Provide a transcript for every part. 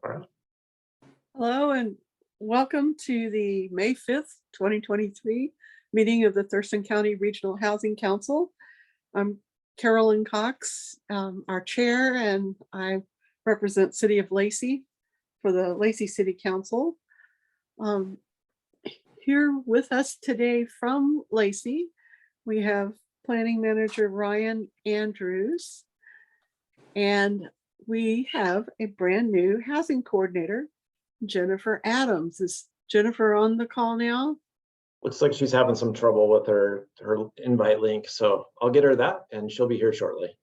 All right. Hello and welcome to the May 5th, 2023 meeting of the Thurston County Regional Housing Council. I'm Carolyn Cox, our chair, and I represent City of Lacey for the Lacey City Council. Here with us today from Lacey, we have Planning Manager Ryan Andrews, and we have a brand new housing coordinator, Jennifer Adams. Is Jennifer on the call now? Looks like she's having some trouble with her invite link, so I'll get her that and she'll be here shortly.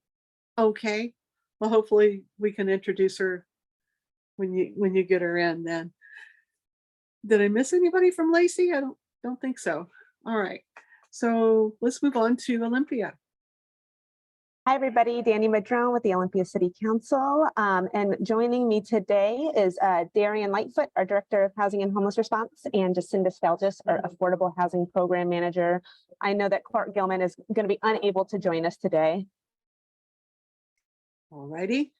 Okay. Well, hopefully we can introduce her when you get her in then. Did I miss anybody from Lacey? I don't think so. All right. So let's move on to Olympia. Hi, everybody. Danny Madrone with the Olympia City Council. And joining me today is Darian Lightfoot, our Director of Housing and Homeless Response, and Jacinda Stelgis, our Affordable Housing Program Manager. I know that Clark Gilman is going to be unable to join us today. All righty.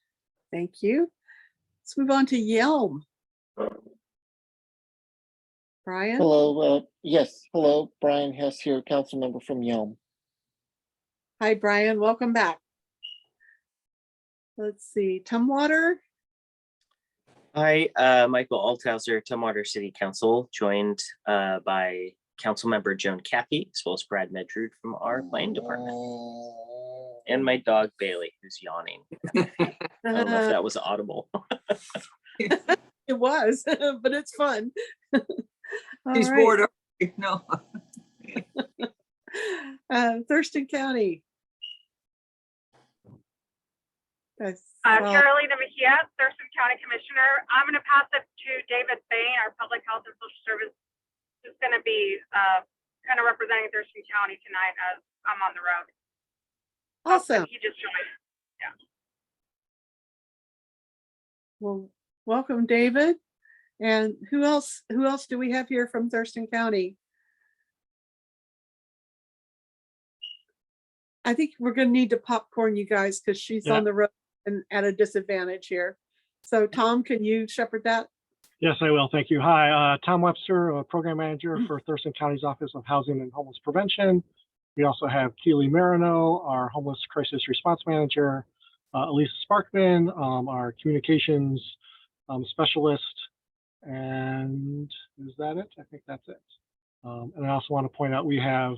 Thank you. Let's move on to Yelm. Brian? Hello, yes, hello, Brian Hess here, council member from Yelm. Hi, Brian. Welcome back. Let's see. Tumwater. Hi, Michael Althauser, Tumwater City Council, joined by Councilmember Joan Cappy, as well as Brad Medrud from our planning department, and my dog Bailey, who's yawning. I don't know if that was audible. It was, but it's fun. He's right. bored. No. Thurston County. Carolina Mejia, Thurston County Commissioner. I'm going to pass it to David Bain, our Public Health and Social Service, who's going to be kind of representing Thurston County tonight as I'm on the road. Awesome. He just joined. Yeah. Well, welcome, David. And who else do we have here from Thurston County? I think we're going to need to popcorn you guys because she's on the road and at a disadvantage here. So Tom, can you shepherd that? Yes, I will. Thank you. Hi, Tom Webster, Program Manager for Thurston County's Office of Housing and Homeless Prevention. We also have Keely Marino, our Homeless Crisis Response Manager, Elisa Sparkman, our Communications Specialist. And is that it? I think that's it. And I also want to point out we have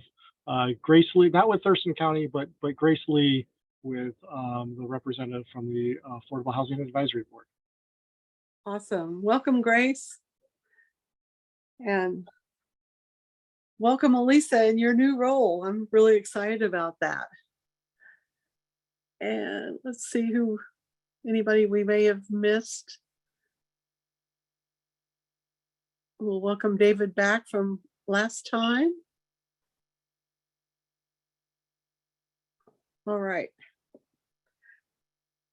Grace Lee, not with Thurston County, but Grace Lee with the representative from the Affordable Housing Advisory Board. Awesome. Welcome, Grace. And welcome, Elisa, in your new role. I'm really excited about that. And let's see anybody we may have missed. We'll welcome David back from last time. All right.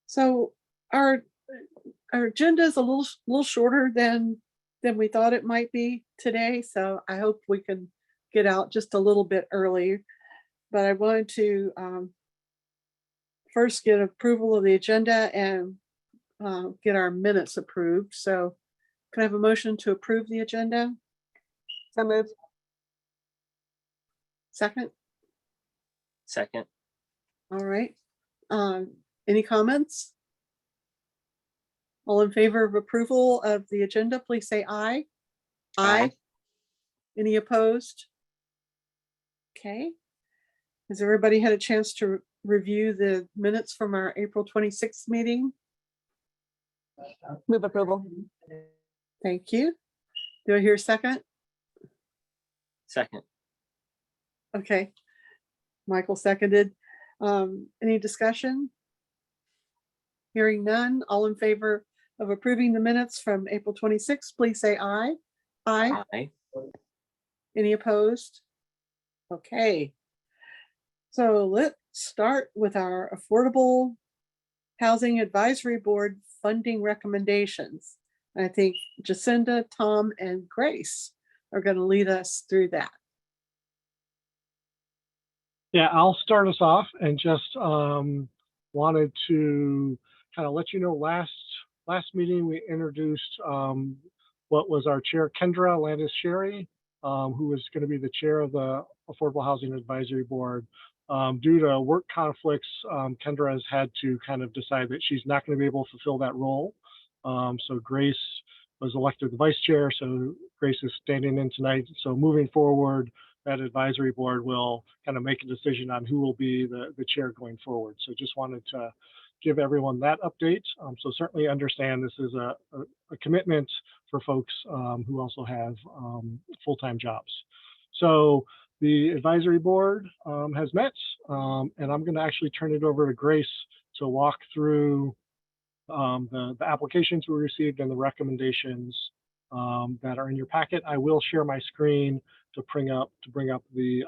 So our agenda is a little shorter than we thought it might be today. So I hope we can get out just a little bit early. But I wanted to first get approval of the agenda and get our minutes approved. So can I have a motion to approve the agenda? So moved. Second? Second. All right. Any comments? All in favor of approval of the agenda, please say aye. Aye. Any opposed? Okay. Has everybody had a chance to review the minutes from our April 26th meeting? Move approval. Thank you. Do I hear a second? Second. Okay. Michael seconded. Any discussion? Hearing none. All in favor of approving the minutes from April 26th, please say aye. Aye. Aye. Any opposed? Okay. So let's start with our Affordable Housing Advisory Board funding recommendations. I think Jacinda, Tom, and Grace are going to lead us through that. Yeah, I'll start us off and just wanted to kind of let you know last last meeting, we introduced what was our chair, Kendra Landis Sherry, who is going to be the chair of the Affordable Housing Advisory Board. Due to work conflicts, Kendra has had to kind of decide that she's not going to be able to fulfill that role. So Grace was elected the vice chair, so Grace is standing in tonight. So moving forward, that advisory board will kind of make a decision on who will be the chair going forward. So just wanted to give everyone that update. So certainly understand this is a commitment for folks who also have full-time jobs. So the advisory board has met, and I'm going to actually turn it over to Grace to walk through the applications we received and the recommendations that are in your packet. I will share my screen to bring up the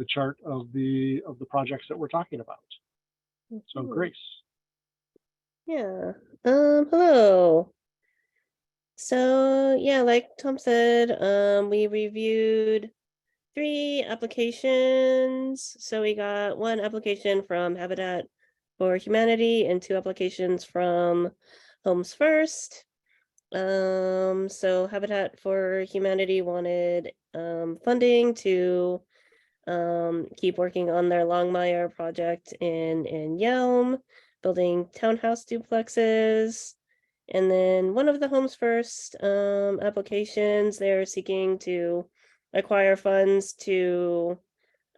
chart of the projects that we're talking about. So Grace. Yeah. Hello. So yeah, like Tom said, we reviewed 3 applications. So we got 1 application from Habitat for Humanity and 2 applications from Homes First. So Habitat for Humanity wanted funding to keep working on their Longmire project in Yelm, building townhouse duplexes. And then one of the Homes First applications, they're seeking to acquire funds to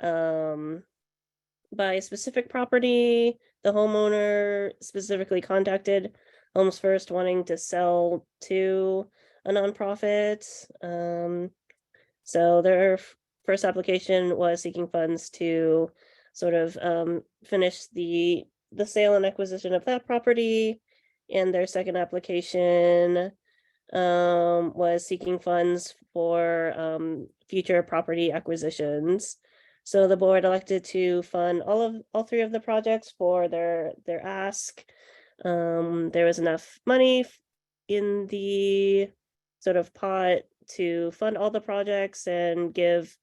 buy a specific property. The homeowner specifically contacted Homes First wanting to sell to a nonprofit. So their first application was seeking funds to sort of finish the sale and acquisition of that property. And their second application was seeking funds for future property acquisitions. So the board elected to fund all 3 of the projects for their ask. There was enough money in the sort of pot to fund all the projects and give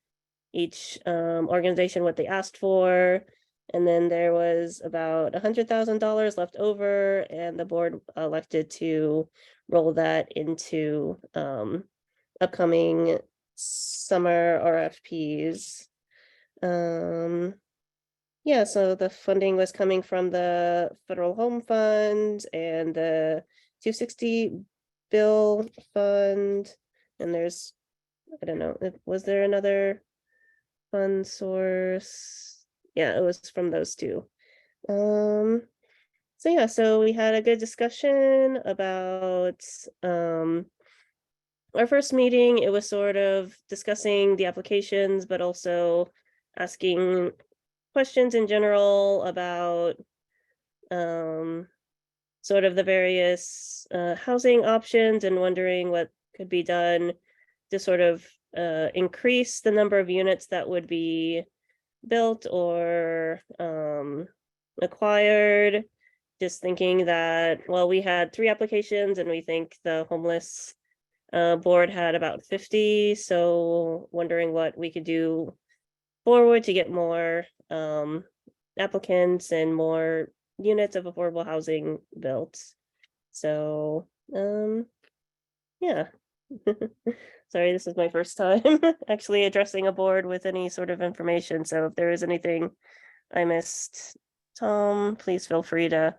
each organization what they asked for. And then there was about $100,000 left over, and the board elected to roll that into upcoming summer RFPs. Yeah, so the funding was coming from the Federal Home Fund and the 260 bill fund. And there's, I don't know, was there another fund source? Yeah, it was from those 2. So yeah, so we had a good discussion about our first meeting. It was sort of discussing the applications, but also asking questions in general about sort of the various housing options and wondering what could be done to sort of increase the number of units that would be built or acquired. Just thinking that, well, we had 3 applications and we think the homeless board had about 50. So wondering what we could do forward to get more applicants and more units of affordable housing built. So yeah. Sorry, this is my first time actually addressing a board with any sort of information. So if there is anything I missed, Tom, please feel free to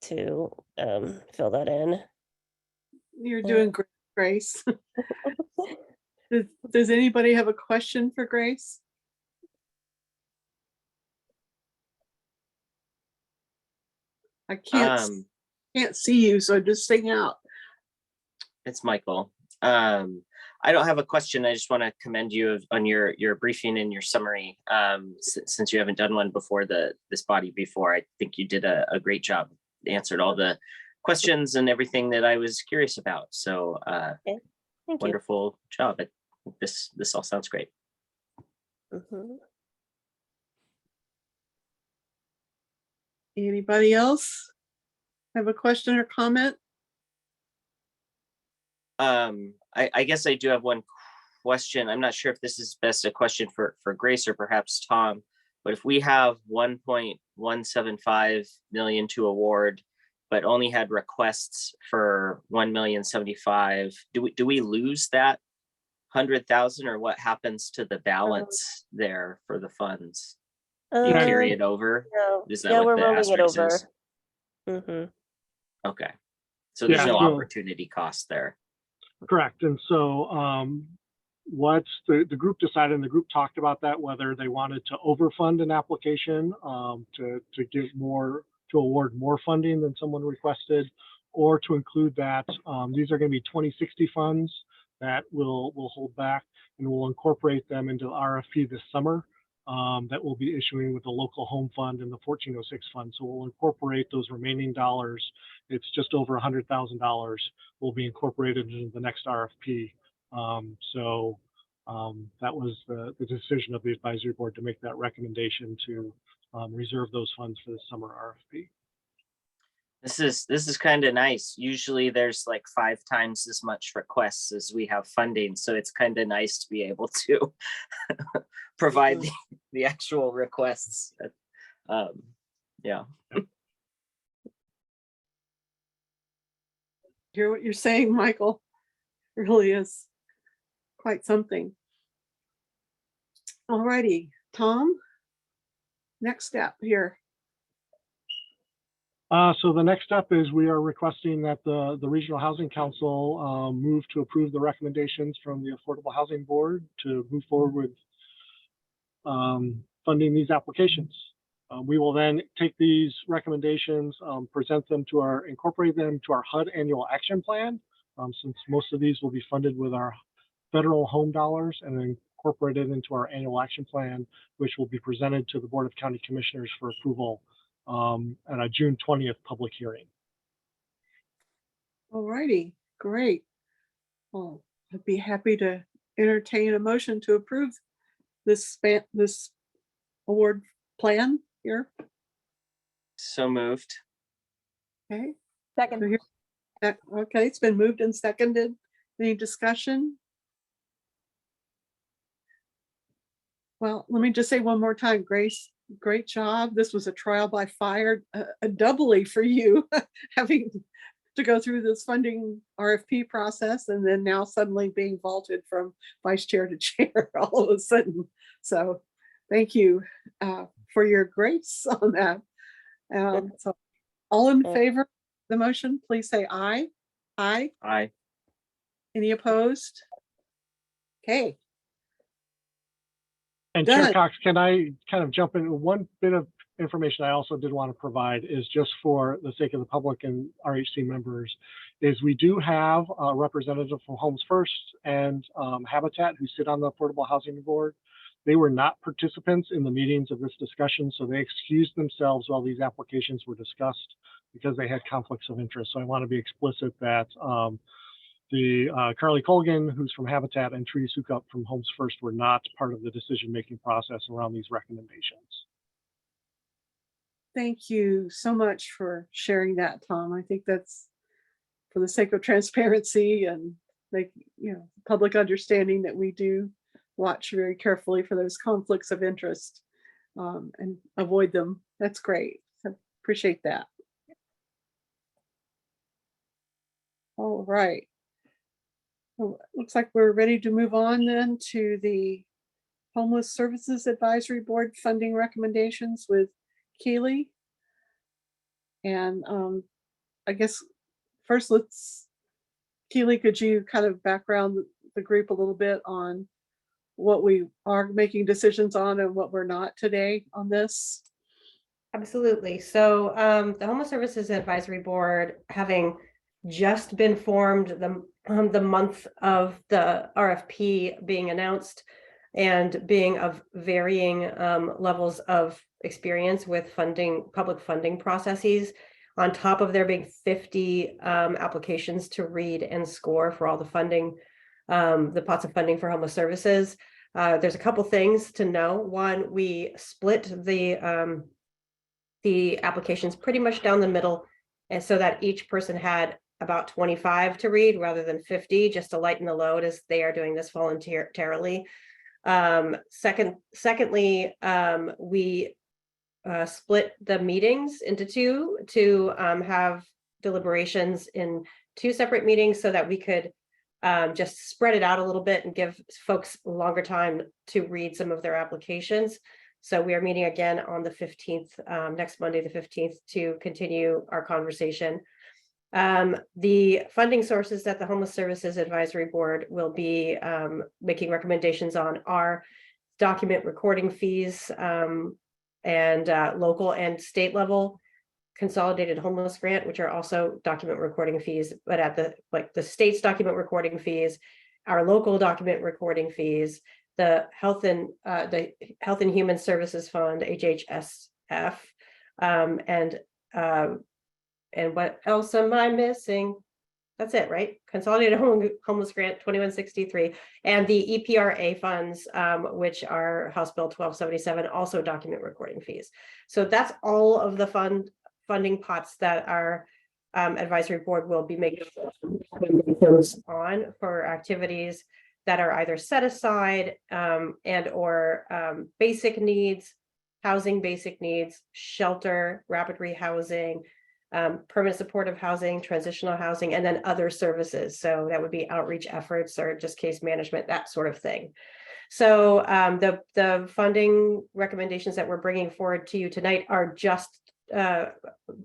fill that in. You're doing great, Grace. Does anybody have a question for Grace? I can't see you, so just sing out. It's Michael. I don't have a question. I just want to commend you on your briefing and your summary. Since you haven't done one before this body before, I think you did a great job. Answered all the questions and everything that I was curious about. So Okay. Thank wonderful job. This all sounds great. you. Anybody else have a question or comment? I guess I do have one question. I'm not sure if this is best a question for Grace or perhaps Tom, but if we have 1.175 million to award, but only had requests for 1,075,000. Do we lose that 100,000, or what happens to the balance there for the funds? Do you carry it over? No, Is that yeah, what we're the rolling it asterisk over. is? Mm-hmm. Okay. So there's Yeah, no so- opportunity cost there. Correct. And so what the group decided, and the group talked about that, whether they wanted to overfund an application to give more, to award more funding than someone requested, or to include that these are going to be 2060 funds that will hold back, and we'll incorporate them into the RFP this summer that we'll be issuing with the local home fund and the 1406 fund. So we'll incorporate those remaining dollars. It's just over $100,000 will be incorporated into the next RFP. That was the decision of the advisory board to make that recommendation to reserve those funds for the summer RFP. This is kind of nice. Usually there's like 5 times as much requests as we have funding. So it's kind of nice to be able to provide the actual requests. Yeah. Hear what you're saying, Michael. It really is quite something. All righty, Tom, next step here. So the next step is we are requesting that the Regional Housing Council move to approve the recommendations from the Affordable Housing Board to move forward with funding these applications. We will then take these recommendations, present them to incorporate them to our HUD annual action plan, since most of these will be funded with our federal home dollars, and then incorporated into our annual action plan, which will be presented to the Board of County Commissioners for approval at a June 20th public hearing. All righty, great. Well, I'd be happy to entertain a motion to approve this award plan here. So moved. Okay. Second. So here- Okay, it's been moved and seconded. Any discussion? Well, let me just say one more time, Grace, great job. This was a trial by fire, doubly for you, having to go through this funding RFP process and then now suddenly being vaulted from vice chair to chair all of a sudden. So thank you for your grace on that. So all in favor of the motion, please say aye. Aye. Aye. Any opposed? Okay. And Chair Done. Cox, can I kind of jump in? One bit of information I also did want to provide is just for the sake of the public and RHC members, is we do have a representative from Homes First and Habitat who sit on the Affordable Housing Board. They were not participants in the meetings of this discussion, so they excused themselves while these applications were discussed because they had conflicts of interest. So I want to be explicit that Carly Colgan, who's from Habitat, and Trudy Sukup from Homes First were not part of the decision-making process around these recommendations. Thank you so much for sharing that, Tom. I think that's for the sake of transparency and public understanding that we do watch very carefully for those conflicts of interest and avoid them. That's great. So appreciate that. All right. Well, looks like we're ready to move on then to the Homeless Services Advisory Board funding recommendations with Keely. And I guess first Keely, could you kind of background the group a little bit on what we are making decisions on and what we're not today on this? Absolutely. So the Homeless Services Advisory Board, having just been formed the month of the RFP being announced and being of varying levels of experience with public funding processes, on top of there being 50 applications to read and score for all the funding, the pots of funding for homeless services. There's a couple things to know. One, we split the applications pretty much down the middle, and so that each person had about 25 to read rather than 50, just to lighten the load as they are doing this voluntarily. Secondly, we split the meetings into two to have deliberations in 2 separate meetings so that we could just spread it out a little bit and give folks longer time to read some of their applications. So we are meeting again on the 15th, next Monday, the 15th, to continue our conversation. The funding sources that the Homeless Services Advisory Board will be making recommendations on are document recording fees and local and state level consolidated homeless grant, which are also document recording fees, but at the state's document recording fees, our local document recording fees, the Health and Human Services Fund, HHSF, and what else am I missing? That's it, right? Consolidated Homeless Grant 2163, and the EPRA funds, which are House Bill 1277, also document recording fees. So that's all of the funding pots that our advisory board will be making recommendations on for activities that are either set aside and or basic needs, housing basic needs, shelter, rapid rehousing, permanent supportive housing, transitional housing, and then other services. So that would be outreach efforts or just case management, that sort of thing. So the funding recommendations that we're bringing forward to you tonight are just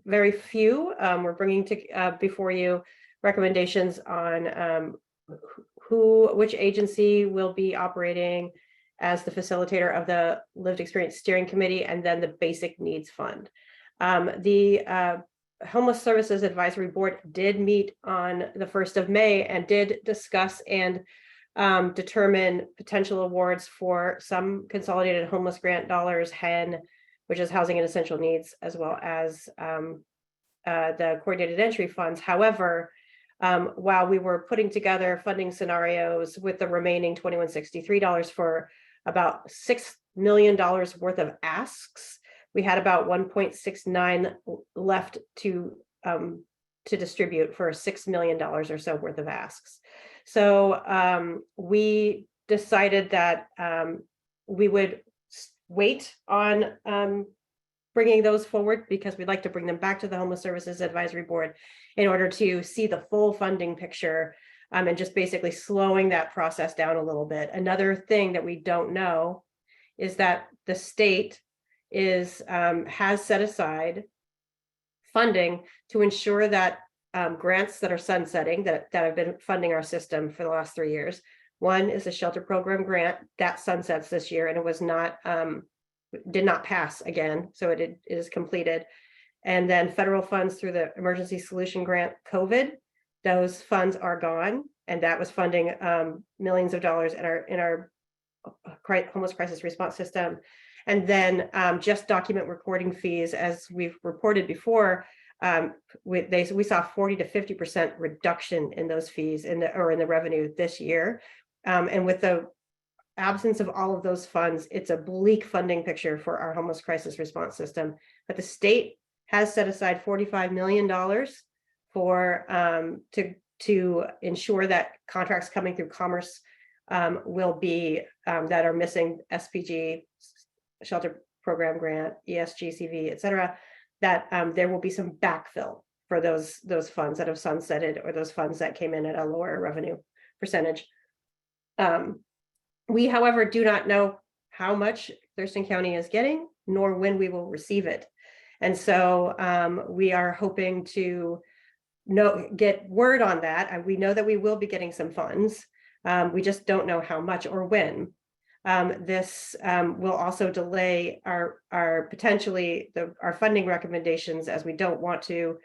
very few. We're bringing before you recommendations on which agency will be operating as the facilitator of the Lived Experience Steering Committee, and then the Basic Needs Fund. The Homeless Services Advisory Board did meet on the 1st of May and did discuss and determine potential awards for some consolidated homeless grant dollars, HEN, which is Housing and Essential Needs, as well as the coordinated entry funds. However, while we were putting together funding scenarios with the remaining $2163 for about $6 million worth of asks, we had about 1.69 left to distribute for $6 million or so worth of asks. So we decided that we would wait on bringing those forward because we'd like to bring them back to the Homeless Services Advisory Board in order to see the full funding picture and just basically slowing that process down a little bit. Another thing that we don't know is that the state has set aside funding to ensure that grants that are sunsetting that have been funding our system for the last 3 years. One is a shelter program grant that sunsets this year, and it was not did not pass again, so it is completed. And then federal funds through the Emergency Solution Grant COVID, those funds are gone, and that was funding millions of dollars in our homeless crisis response system. And then just document recording fees, as we've reported before, we saw 40 to 50% reduction in those fees in the revenue this year. And with the absence of all of those funds, it's a bleak funding picture for our homeless crisis response system. But the state has set aside $45 million for to ensure that contracts coming through Commerce will be that are missing SPG, Shelter Program Grant, ESGCV, et cetera, that there will be some backfill for those funds that have sunsetted or those funds that came in at a lower revenue percentage. We, however, do not know how much Thurston County is getting, nor when we will receive it. And so we are hoping to get word on that. And we know that we will be getting some funds. We just don't know how much or when. This will also delay our potentially our funding recommendations, as we don't want to.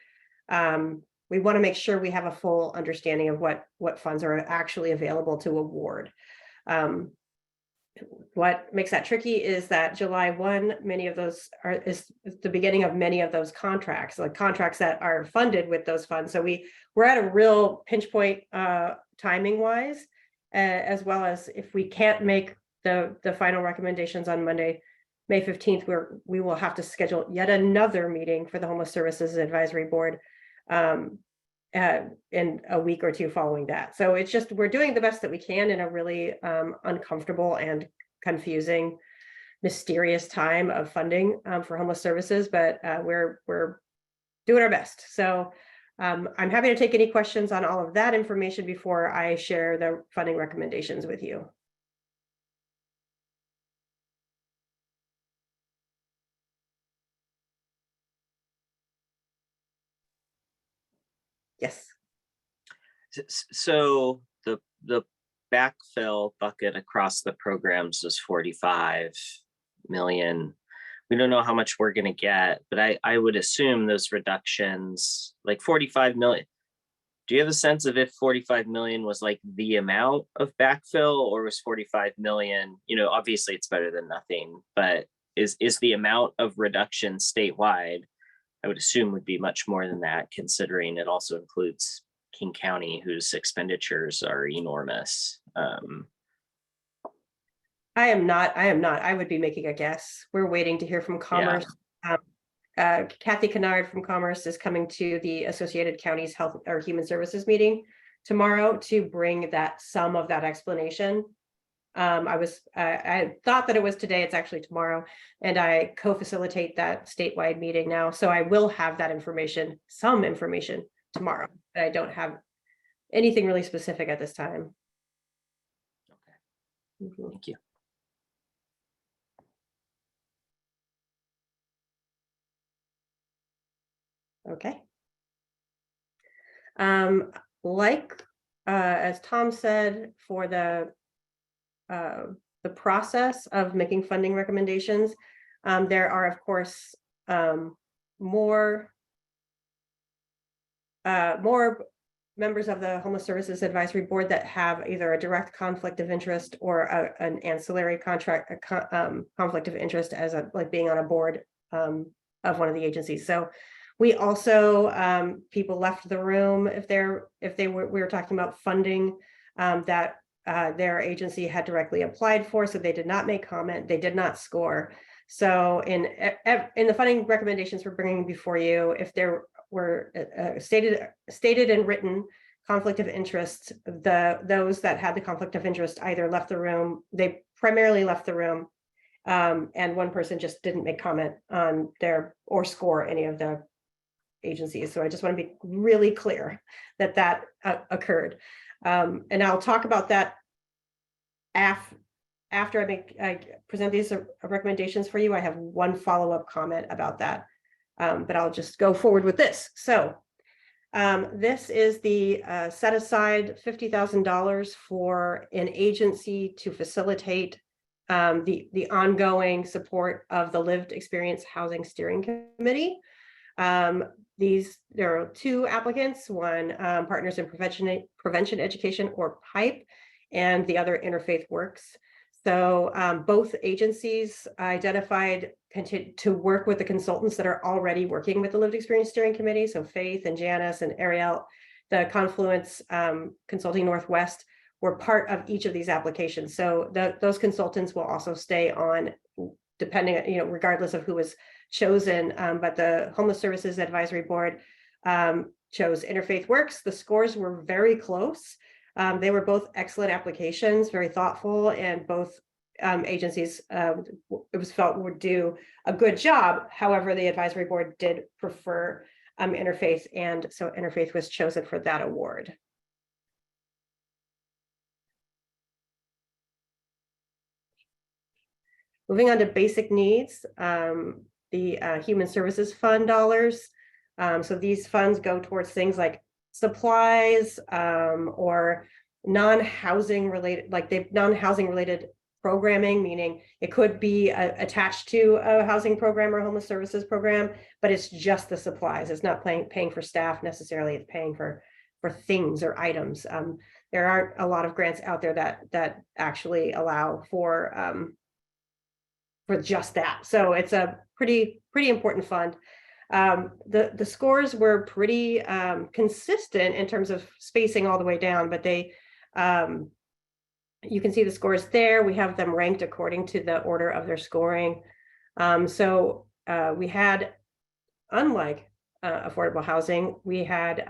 We want to make sure we have a full understanding of what funds are actually available to award. What makes that tricky is that July 1, many of those is the beginning of many of those contracts, like contracts that are funded with those funds. So we're at a real pinch point timing wise, as well as if we can't make the final recommendations on Monday, May 15th, we will have to schedule yet another meeting for the Homeless Services Advisory Board in a week or two following that. So it's just, we're doing the best that we can in a really uncomfortable and confusing, mysterious time of funding for homeless services, but we're doing our best. So I'm happy to take any questions on all of that information before I share the funding recommendations with you. Yes. So the backfill bucket across the programs was 45 million. We don't know how much we're going to get, but I would assume those reductions, like 45 million. Do you have a sense of if 45 million was like the amount of backfill, or was 45 million, you know, obviously it's better than nothing, but is the amount of reduction statewide, I would assume would be much more than that, considering it also includes King County, whose expenditures are enormous. I am not. I would be making a guess. We're waiting to hear from Commerce. Kathy Kennard from Commerce is coming to the Associated Counties Health or Human Services meeting tomorrow to bring that some of that explanation. I thought that it was today, it's actually tomorrow, and I co-facilitate that statewide meeting now. So I will have that information, some information tomorrow, but I don't have anything really specific at this time. Okay. Thank you. Okay. As Tom said, for the process of making funding recommendations, there are, of course, more members of the Homeless Services Advisory Board that have either a direct conflict of interest or an ancillary conflict of interest as like being on a board of one of the agencies. So we also, people left the room we were talking about funding that their agency had directly applied for, so they did not make comment, they did not score. So in the funding recommendations we're bringing before you, if there were stated and written conflict of interest, those that had the conflict of interest either left the room, they primarily left the room, and one person just didn't make comment on their or score any of the agencies. So I just want to be really clear that that occurred. And I'll talk about that after I present these recommendations for you. I have one follow-up comment about that, but I'll just go forward with this. So this is the set aside $50,000 for an agency to facilitate the ongoing support of the Lived Experience Housing Steering Committee. There are two applicants, one Partners in Prevention Education, or PIPE, and the other Interfaith Works. So both agencies identified to work with the consultants that are already working with the Lived Experience Steering Committee. So Faith and Janice and Ariel, the Confluence Consulting Northwest, were part of each of these applications. So those consultants will also stay on, depending on, regardless of who was chosen, but the Homeless Services Advisory Board chose Interfaith Works. The scores were very close. They were both excellent applications, very thoughtful, and both agencies it was felt would do a good job. However, the advisory board did prefer Interfaith, and so Interfaith was chosen for that award. Moving on to basic needs, the Human Services Fund dollars. So these funds go towards things like supplies or non-housing related programming, meaning it could be attached to a housing program or homeless services program, but it's just the supplies. It's not paying for staff necessarily. It's paying for things or items. There aren't a lot of grants out there that actually allow for just that. So it's a pretty important fund. The scores were pretty consistent in terms of spacing all the way down, but they you can see the scores there. We have them ranked according to the order of their scoring. So we had, unlike affordable housing, we had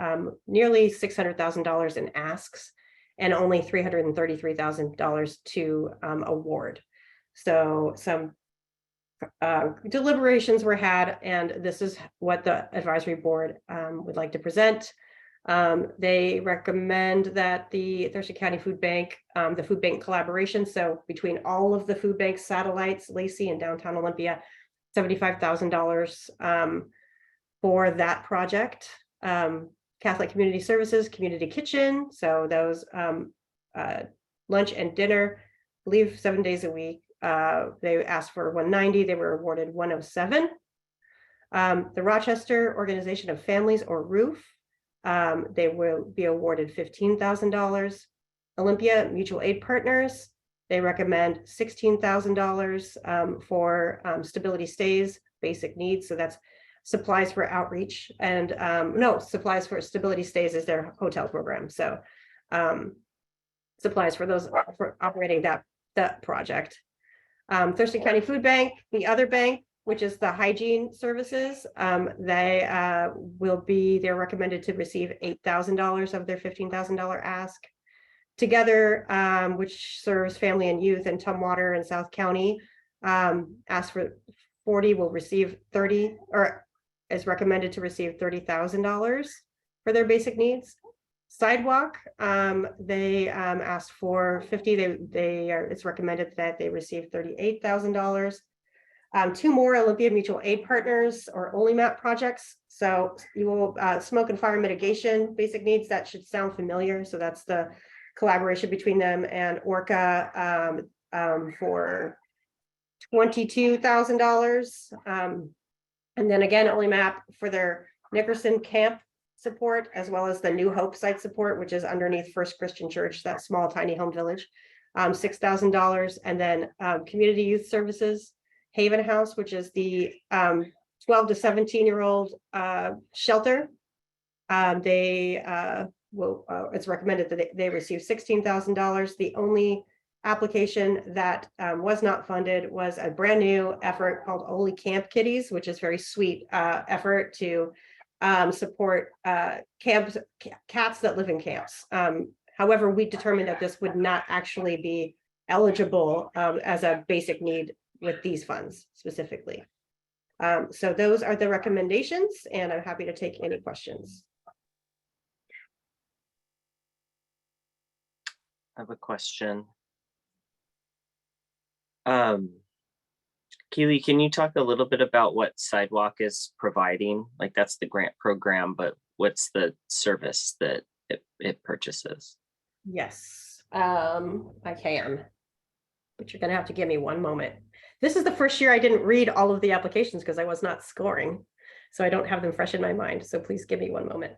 nearly $600,000 in asks and only $333,000 to award. So some deliberations were had, and this is what the advisory board would like to present. They recommend that the Thurston County Food Bank, the food bank collaboration, so between all of the food bank satellites, Lacey and downtown Olympia, $75,000 for that project. Catholic Community Services, Community Kitchen, so those lunch and dinner, I believe 7 days a week. They asked for 190, they were awarded 107. The Rochester Organization of Families, or ROOF, they will be awarded $15,000. Olympia Mutual Aid Partners, they recommend $16,000 for stability stays, basic needs. So that's supplies for outreach, and no, supplies for stability stays is their hotel program. So supplies for those for operating that project. Thurston County Food Bank, the other bank, which is the hygiene services, they're recommended to receive $8,000 of their $15,000 ask. Together, which serves family and youth in Tumwater and South County, asked for 40, will receive 30, or is recommended to receive $30,000 for their basic needs. Sidewalk, they asked for 50. It's recommended that they receive $38,000. Two more Olympia Mutual Aid Partners, or OLYMAP projects. So you will smoke and fire mitigation, basic needs. That should sound familiar. So that's the collaboration between them and Orca for $22,000. And then again, OLYMAP for their Nickerson camp support, as well as the New Hope site support, which is underneath First Christian Church, that small tiny home village, $6,000. And then Community Youth Services, Haven House, which is the 12 to 17-year-old shelter. It's recommended that they receive $16,000. The only application that was not funded was a brand new effort called Only Camp Kitties, which is very sweet effort to support cats that live in camps. However, we determined that this would not actually be eligible as a basic need with these funds specifically. So those are the recommendations, and I'm happy to take any questions. I have a question. Keely, can you talk a little bit about what Sidewalk is providing? Like, that's the grant program, but what's the service that it purchases? Yes, I can, but you're gonna have to give me one moment. This is the first year I didn't read all of the applications because I was not scoring, so I don't have them fresh in my mind. So please give me one moment.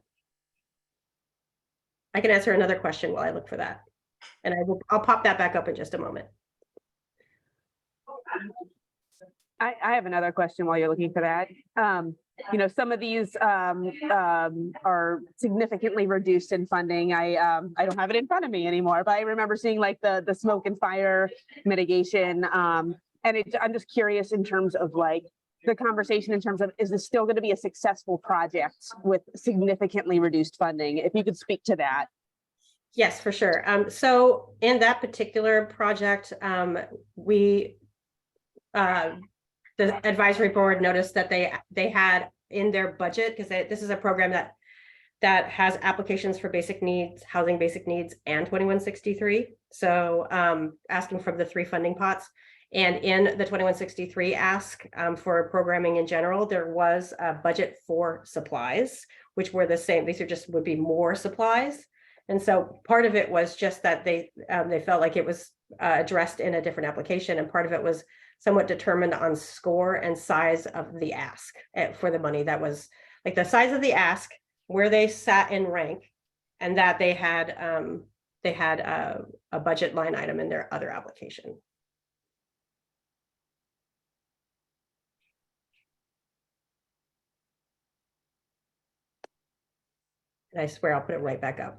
I can answer another question while I look for that, and I'll pop that back up in just a moment. I have another question while you're looking for that. You know, some of these are significantly reduced in funding. I don't have it in front of me anymore, but I remember seeing like the smoke and fire mitigation. And I'm just curious in terms of like the conversation in terms of, is this still going to be a successful project with significantly reduced funding? If you could speak to that. Yes, for sure. So in that particular project, the advisory board noticed that they had in their budget, because this is a program that has applications for basic needs, housing basic needs, and 2163. So asking from the 3 funding pots. And in the 2163 ask for programming in general, there was a budget for supplies, which were the same. These are just would be more supplies. And so part of it was just that they felt like it was addressed in a different application, and part of it was somewhat determined on score and size of the ask for the money. That was like the size of the ask, where they sat in rank, and that they had a budget line item in their other application. And I swear I'll put it right back up.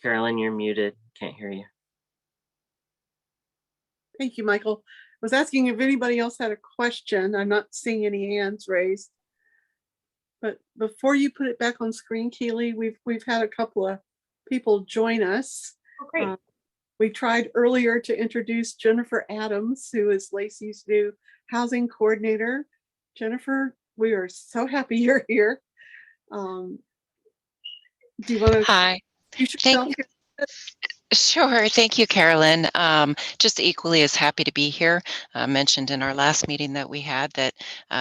Carolyn, you're muted. Can't hear you. Thank you, Michael. I was asking if anybody else had a question. I'm not seeing any hands raised. But before you put it back on screen, Keely, we've had a couple of people join us. Oh, great. We tried earlier to introduce Jennifer Adams, who is Lacey's new housing coordinator. Jennifer, we are so happy you're here. Do you want to Hi. introduce Thank yourself? Sure. Thank you, Carolyn. Just equally as happy to be here. Mentioned in our last meeting that we had that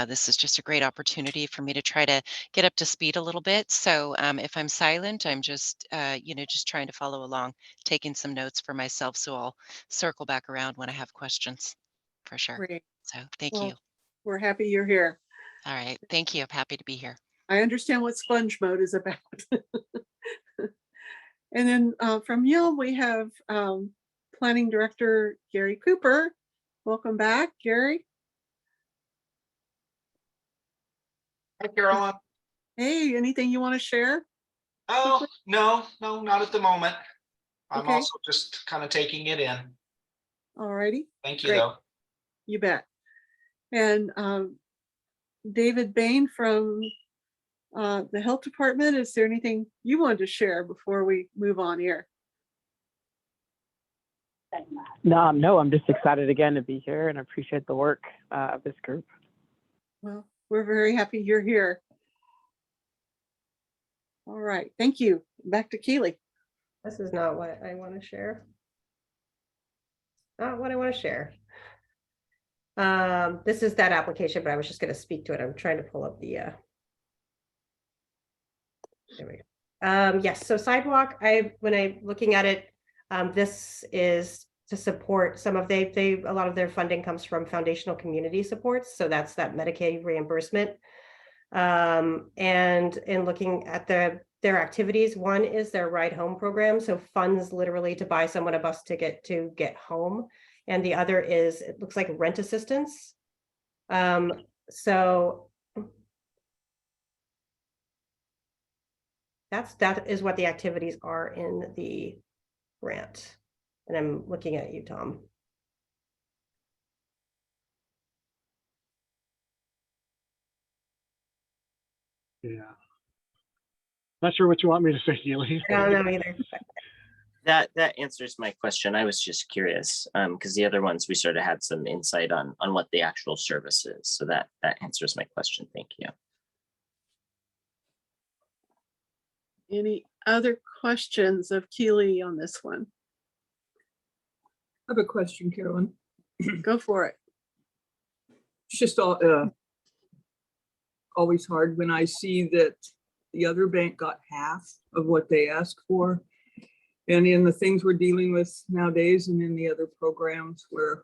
this is just a great opportunity for me to try to get up to speed a little bit. So if I'm silent, I'm just, just trying to follow along, taking some notes for myself. So I'll circle back around when I have questions for sure. Great. So thank Well, you. we're happy you're here. All right. Thank you. I'm happy to be here. I understand what sponge mode is about. And then from Yale, we have Planning Director Gary Cooper. Welcome back, Gary. Hi, Carolyn. Hey, anything you want to share? Oh, no, not at the moment. I'm Okay. also just kind of taking it in. All righty. Thank you, Great. though. You bet. And David Bain from the Health Department, is there anything you wanted to share before we move on here? No, I'm just excited again to be here and appreciate the work of this group. Well, we're very happy you're here. All right, thank you. Back to Keely. This is not what I want to share. Not what I want to share. This is that application, but I was just going to speak to it. I'm trying to pull up the there we go. Yes, so sidewalk, when I'm looking at it, this is to support some of a lot of their funding comes from foundational community supports. So that's that Medicaid reimbursement. And in looking at their activities, one is their ride home program. So funds literally to buy someone a bus ticket to get home. And the other is, it looks like rent assistance. So that is what the activities are in the grant. And I'm looking at you, Tom. Yeah. Not sure what you want me to say, Keely. I don't know either. That answers my question. I was just curious because the other ones we sort of had some insight on what the actual service is. So that answers my question. Thank you. Any other questions of Keely on this one? I have a question, Carolyn. Go for it. It's just always hard when I see that the other bank got half of what they asked for. And in the things we're dealing with nowadays and in the other programs where,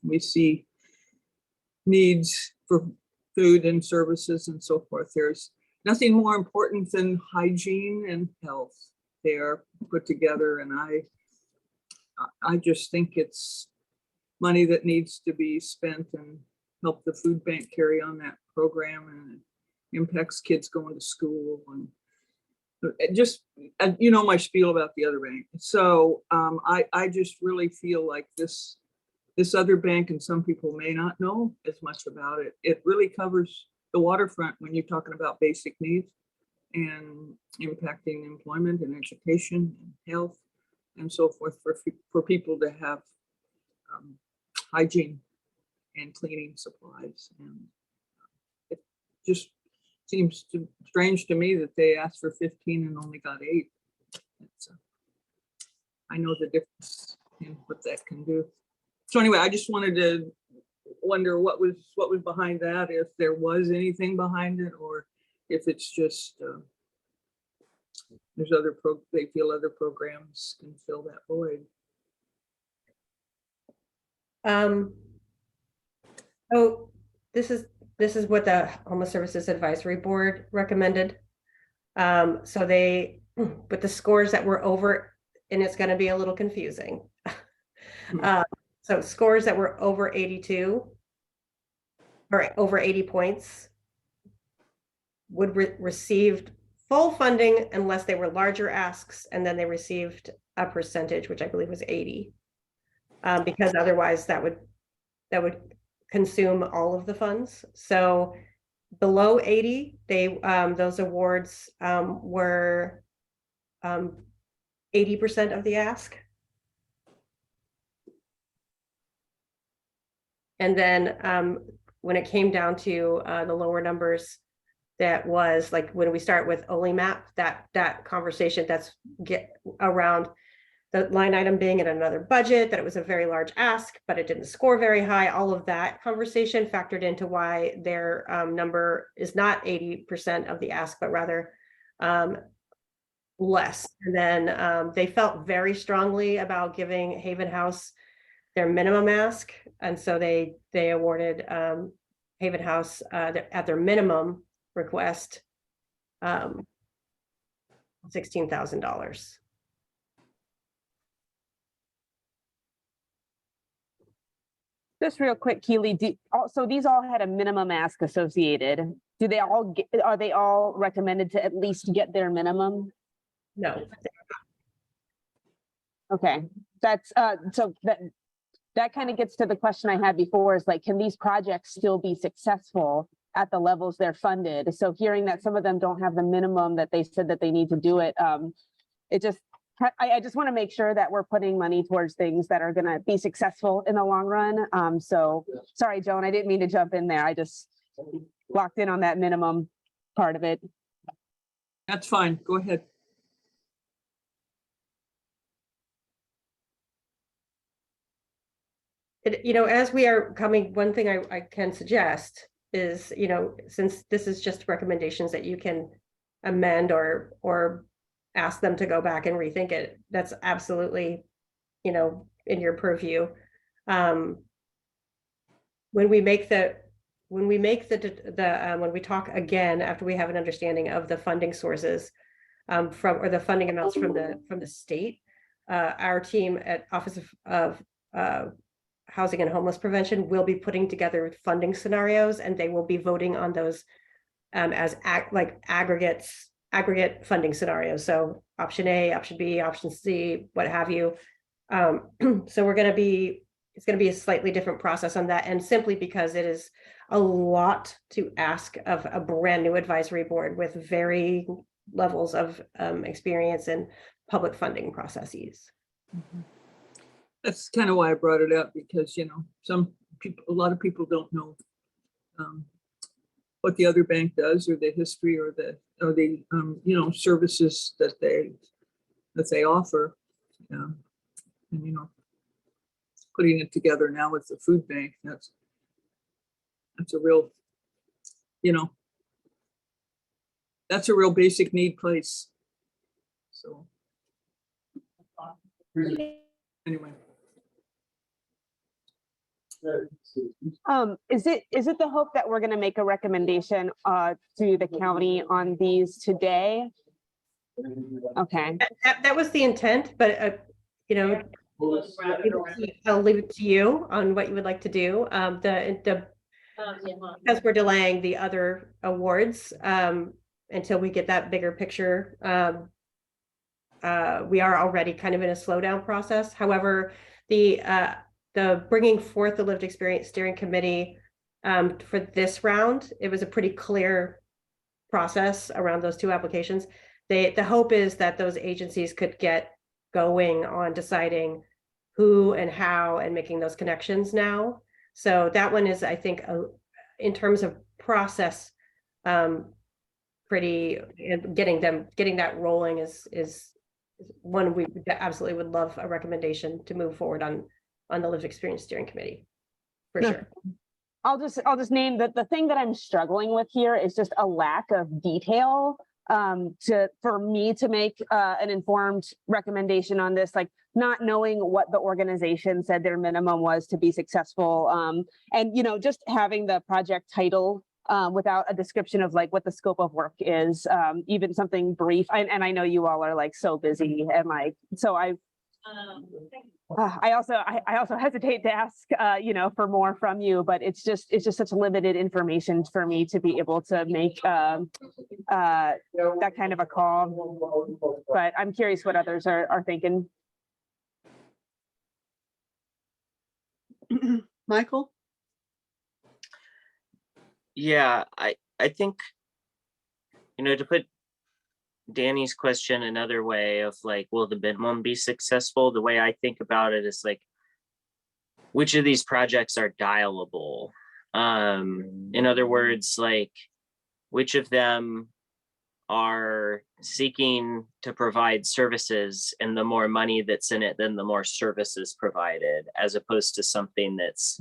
we see needs for food and services and so forth, there's nothing more important than hygiene and health. They are put together, and I just think it's money that needs to be spent and help the food bank carry on that program, and it impacts kids going to school, and just, my spiel about the other bank. So I just really feel like this other bank, and some people may not know as much about it, it really covers the waterfront when you're talking about basic needs and impacting employment and education and health and so forth for people to have hygiene and cleaning supplies. And it just seems strange to me that they asked for 15 and only got 8. I know the difference in what that can do. So anyway, I just wanted to wonder what was behind that, if there was anything behind it, or if it's just there's they feel other programs can fill that void. So this is what the Homeless Services Advisory Board recommended. So but the scores that were over, and it's going to be a little confusing. So scores that were over 82 or over 80 points would received full funding unless they were larger asks, and then they received a percentage, which I believe was 80, because otherwise that would consume all of the funds. So below 80, those awards were 80% of the ask. And then when it came down to the lower numbers, that was like when we start with OLIMAP, that conversation that's get around the line item being in another budget, that it was a very large ask, but it didn't score very high. All of that conversation factored into why their number is not 80% of the ask, but rather less. And then they felt very strongly about giving Haven House their minimum ask. And so they awarded Haven House at their minimum request $16,000. Just real quick, Keely, so these all had a minimum ask associated. Do they all get, are they all recommended to at least get their minimum? No. Okay, that's so that kind of gets to the question I had before, is like, can these projects still be successful at the levels they're funded? So hearing that some of them don't have the minimum that they said that they need to do it, I just want to make sure that we're putting money towards things that are going to be successful in the long run. So sorry, Joan, I didn't mean to jump in there. I just locked in on that minimum part of it. That's fine. Go ahead. As we are coming, one thing I can suggest is, since this is just recommendations that you can amend or ask them to go back and rethink it, that's absolutely, in your purview. When we talk again, after we have an understanding of the funding sources or the funding amounts from the state, our team at Office of Housing and Homeless Prevention will be putting together funding scenarios, and they will be voting on those as aggregate funding scenarios. So option A, option B, option C, what have you. So it's going to be a slightly different process on that, and simply because it is a lot to ask of a brand new advisory board with very levels of experience in public funding processes. Mm-hmm. That's kind of why I brought it up, because, a lot of people don't know what the other bank does, or the history, or the services that they offer. And, putting it together now with the food bank, that's a real, that's a real basic need place. So anyway. Is it the hope that we're going to make a recommendation to the county on these today? Okay. That was the intent, but I'll leave it to you on what you would like to do. Because we're delaying the other awards until we get that bigger picture. We are already kind of in a slowdown process. However, the bringing forth the lived experience steering committee for this round, it was a pretty clear process around those two applications. The hope is that those agencies could get going on deciding who and how and making those connections now. So that one is, I think, in terms of process, pretty, getting that rolling is one we absolutely would love a recommendation to move forward on the lived experience steering committee, for sure. I'll just name that the thing that I'm struggling with here is just a lack of detail for me to make an informed recommendation on this, like not knowing what the organization said their minimum was to be successful. And, just having the project title without a description of like what the scope of work is, even something brief. And I know you all are like so busy, and like, so I also hesitate to ask, for more from you, but it's just such limited information for me to be able to make that kind of a call. But I'm curious what others are thinking. Michael? Yeah, I think, to put Danny's question another way of like, will the minimum be successful? The way I think about it is like, which of these projects are dialable. In other words, like which of them are seeking to provide services, and the more money that's in it, then the more services provided, as opposed to something that's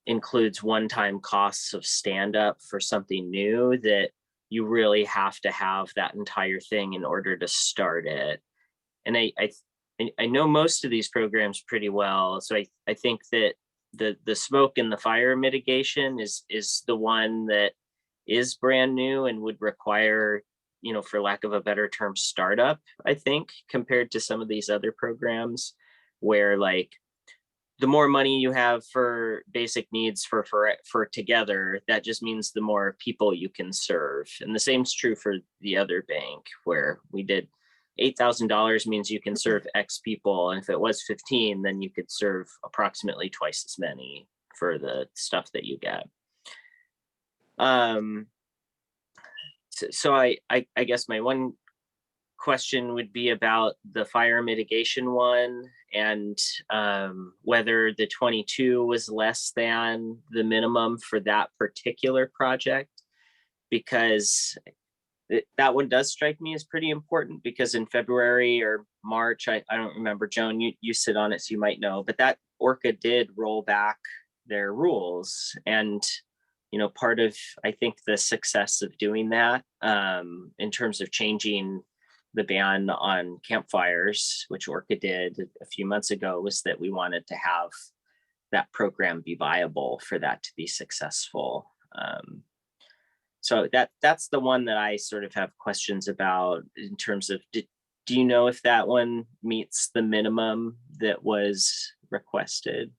includes one-time costs of stand-up for something new that you really have to have that entire thing in order to start it. And I know most of these programs pretty well, so I think that the smoke and the fire mitigation is the one that is brand new and would require, you know, for lack of a better term, startup, I think, compared to some of these other programs where like the more money you have for basic needs for together, that just means the more people you can serve. And the same is true for the other bank where we did $8,000 means you can serve X people. And if it was 15, then you could serve approximately twice as many for the stuff that you get. So I guess my one question would be about the fire mitigation one and whether the 22 was less than the minimum for that particular project, because that one does strike me as pretty important, because in February or March, I don't remember, Joan, you sit on it, so you might know, but that Orca did roll back their rules. And you know, part of, I think, the success of doing that in terms of changing the ban on campfires, which Orca did a few months ago, was that we wanted to have that program be viable for that to be successful. So that's the one that I sort of have questions about in terms of, do you know if that one meets the minimum that was requested?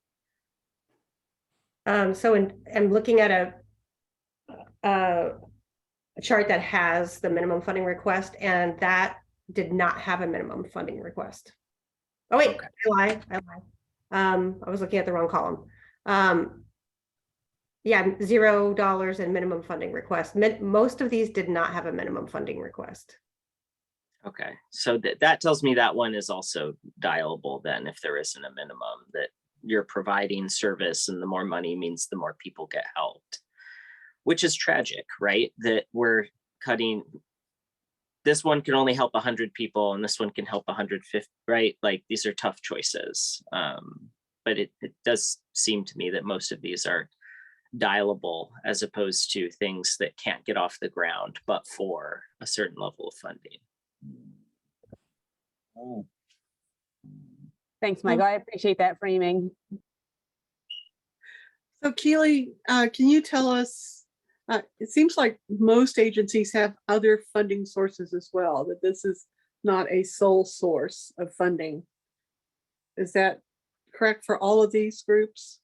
So I'm looking at a chart that has the minimum funding request, and that did not have a minimum funding request. Oh wait, okay. I lied. I was looking at the wrong column. Yeah, $0 in minimum funding request. Most of these did not have a minimum funding request. Okay, so that tells me that one is also dialable then, if there isn't a minimum, that you're providing service and the more money means the more people get helped, which is tragic, right? That we're cutting, this one can only help 100 people and this one can help 150, right? Like these are tough choices. But it does seem to me that most of these are dialable as opposed to things that can't get off the ground, but for a certain level of funding. Thanks, Michael. I appreciate that framing. So Keely, can you tell us, it seems like most agencies have other funding sources as well, that this is not a sole source of funding. Is that correct for all of these groups?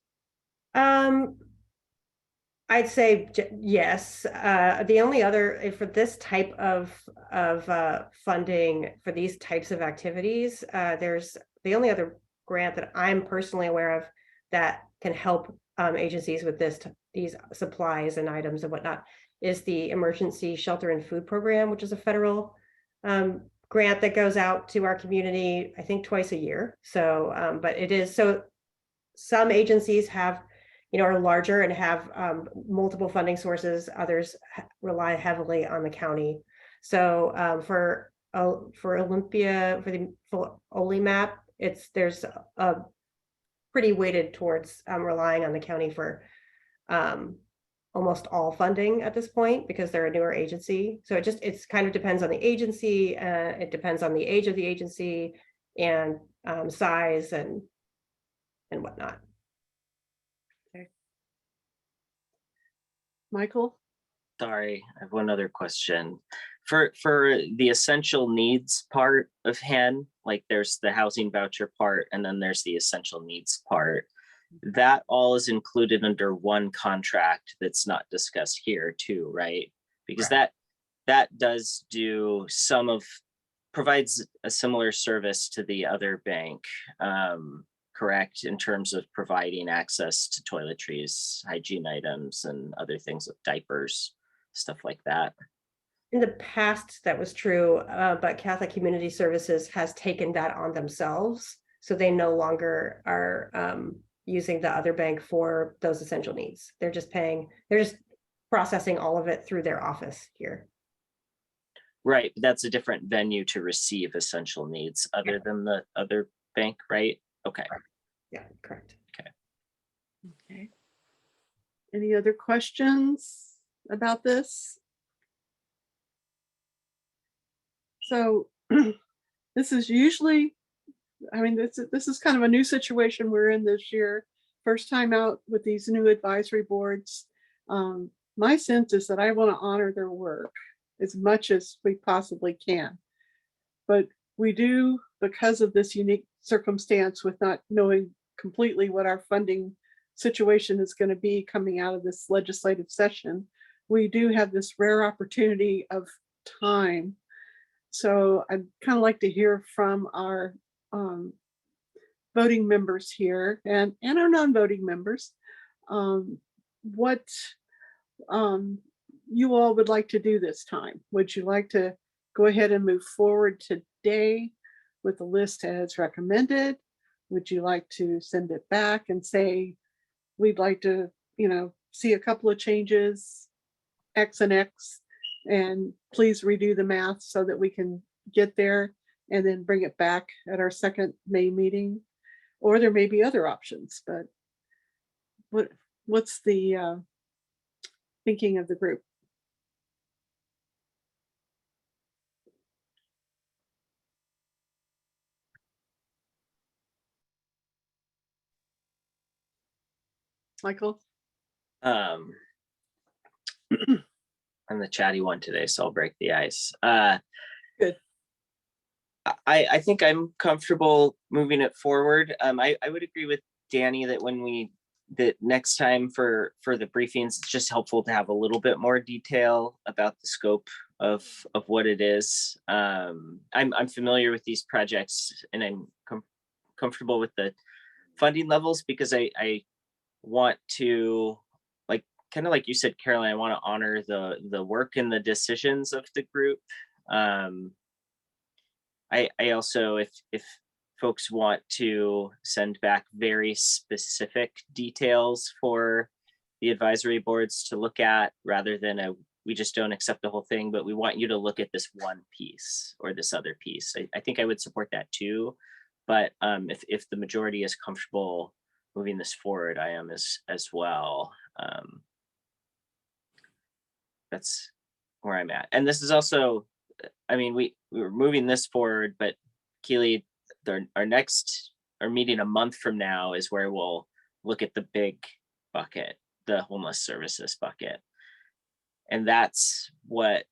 I'd say yes. The only other, for this type of funding for these types of activities, there's the only other grant that I'm personally aware of that can help agencies with these supplies and items and whatnot is the Emergency Shelter and Food Program, which is a federal grant that goes out to our community, I think twice a year. So, but it is, so some agencies have, you know, are larger and have multiple funding sources. Others rely heavily on the county. So for Olympia, for OLIMAP, there's a pretty weighted towards relying on the county for almost all funding at this point because they're a newer agency. So it's kind of depends on the agency. It depends on the age of the agency and size and whatnot. Michael? Sorry, I have one other question. For the essential needs part of HEN, like there's the housing voucher part, and then there's the essential needs part. That all is included under one contract that's not discussed here too, right? Because right. that does do provides a similar service to the other bank, correct, in terms of providing access to toiletries, hygiene items, and other things like diapers, stuff like that. In the past, that was true, but Catholic Community Services has taken that on themselves. So they no longer are using the other bank for those essential needs. They're just processing all of it through their office here. Right, but that's a different venue to receive essential needs other than the other bank, right? Okay. Yeah, correct. Okay. Any other questions about this? So this is usually, I mean, this is kind of a new situation we're in this year. First time out with these new advisory boards. My sense is that I want to honor their work as much as we possibly can. But we do, because of this unique circumstance with not knowing completely what our funding situation is going to be coming out of this legislative session, we do have this rare opportunity of time. So I'd kind of like to hear from our voting members here and our non-voting members, what you all would like to do this time. Would you like to go ahead and move forward today with the list as recommended? Would you like to send it back and say, we'd like to, see a couple of changes, X and X, and please redo the math so that we can get there and then bring it back at our second May meeting? Or there may be other options, but what's the thinking of the group? Michael? I'm the chatty one today, so I'll break the ice. Good. I think I'm comfortable moving it forward. I would agree with Danny that that next time for the briefings, it's just helpful to have a little bit more detail about the scope of what it is. I'm familiar with these projects and I'm comfortable with the funding levels because I want to, kind of like you said, Caroline, I want to honor the work and the decisions of the group. I also, if folks want to send back very specific details for the advisory boards to look at, rather than we just don't accept the whole thing, but we want you to look at this one piece or this other piece. I think I would support that too. But if the majority is comfortable moving this forward, I am as well. That's where I'm at. And this is also, I mean, we were moving this forward, but Keely, our meeting a month from now is where we'll look at the big bucket, the homeless services bucket. And that's what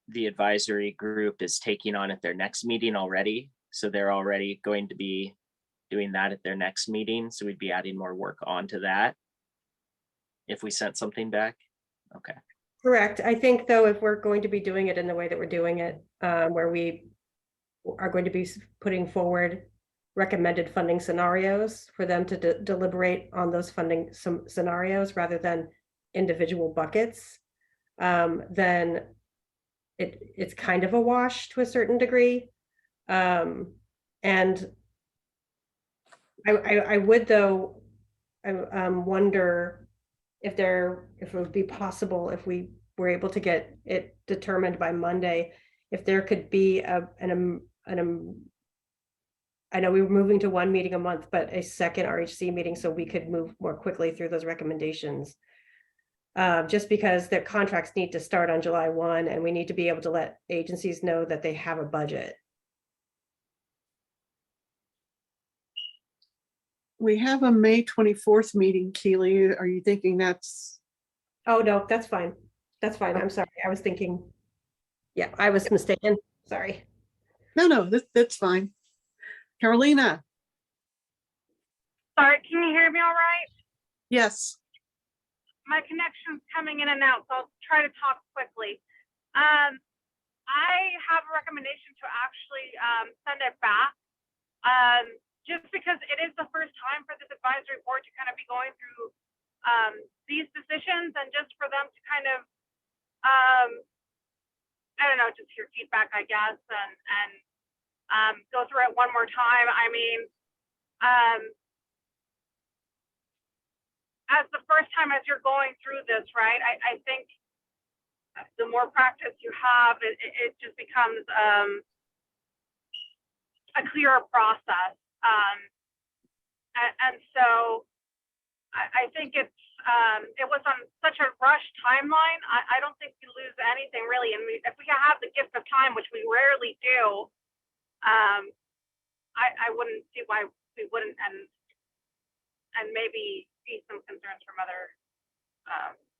the advisory group is taking on at their next meeting already. So they're already going to be doing that at their next meeting. So we'd be adding more work onto that if we sent something back. Okay. Correct. I think though, if we're going to be doing it in the way that we're doing it, where we are going to be putting forward recommended funding scenarios for them to deliberate on those funding scenarios rather than individual buckets, then it's kind of a wash to a certain degree. And I would though, wonder if it would be possible, if we were able to get it determined by Monday, if there could be I know we were moving to one meeting a month, but a second RHC meeting so we could move more quickly through those recommendations. Just because their contracts need to start on July 1 and we need to be able to let agencies know that they have a budget. We have a May 24th meeting, Keely. Are you thinking that's? Oh, no, that's fine. That's fine. I'm sorry. I was thinking, yeah, I was mistaken. Sorry. No, that's fine. Carolina? Sorry, can you hear me all right? Yes. My connection's coming in and out, so I'll try to talk quickly. I have a recommendation to actually send it back. Just because it is the first time for this advisory board to kind of be going through these decisions, and just for them to kind of, I don't know, just hear feedback, I guess, and go through it one more time. I mean, as the first time as you're going through this, right? I think the more practice you have, it just becomes a clearer process. And so I think it was on such a rush timeline. I don't think we lose anything really. And if we have the gift of time, which we rarely do, I wouldn't see why we wouldn't, and maybe see some concerns from other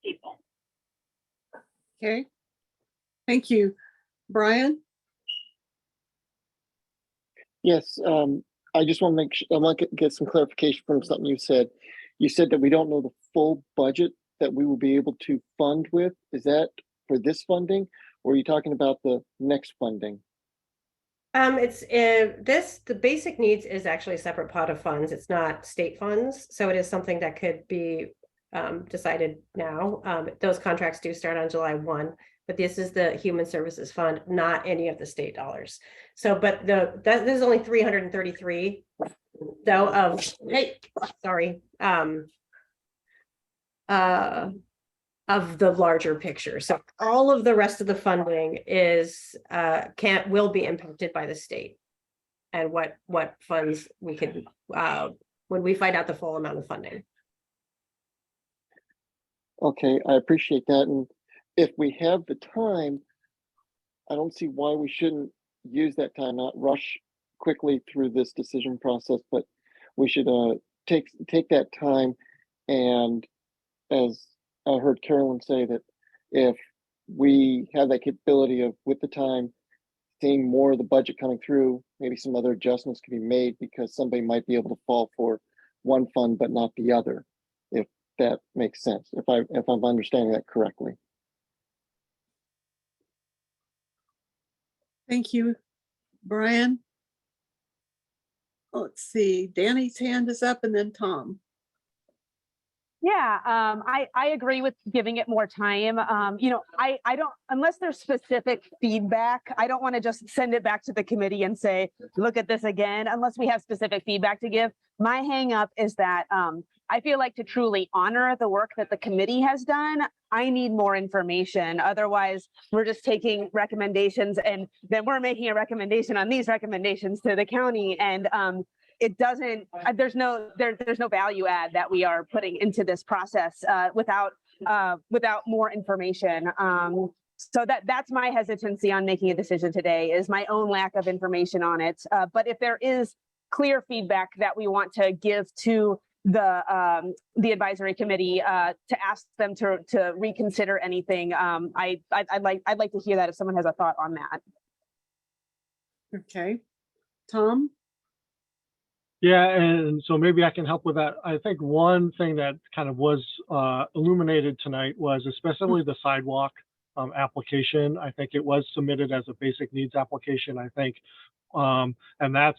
people. Okay. Thank you. Brian? Yes, I just want to make sure, I want to get some clarification from something you said. You said that we don't know the full budget that we will be able to fund with. Is that for this funding, or are you talking about the next funding? The basic needs is actually a separate pot of funds. It's not state funds. So it is something that could be decided now. Those contracts do start on July 1, but this is the Human Services Fund, not any of the state dollars. So, but there's only 333 though of the larger picture. So all of the rest of the funding is will be impacted by the state and what funds we can when we find out the full amount of funding. Okay, I appreciate that. And if we have the time, I don't see why we shouldn't use that time, not rush quickly through this decision process, but we should take that time. And as I heard Carolyn say, that if we have that capability of, with the time, seeing more of the budget coming through, maybe some other adjustments can be made because somebody might be able to fall for one fund but not the other, if that makes sense, if I'm understanding that correctly. Thank you, Brian. Let's see, Danny's hand is up and then Tom. Yeah, I agree with giving it more time. I don't, unless there's specific feedback, I don't want to just send it back to the committee and say, look at this again, unless we have specific feedback to give. My hang up is that I feel like to truly honor the work that the committee has done, I need more information. Otherwise, we're just taking recommendations and then we're making a recommendation on these recommendations to the county. And it doesn't, there's no value add that we are putting into this process without more information. So that's my hesitancy on making a decision today, is my own lack of information on it. But if there is clear feedback that we want to give to the advisory committee to ask them to reconsider anything, I'd like to hear that if someone has a thought on that. Okay, Tom? Yeah, and so maybe I can help with that. I think one thing that kind of was illuminated tonight was especially the sidewalk application. I think it was submitted as a basic needs application, I think. And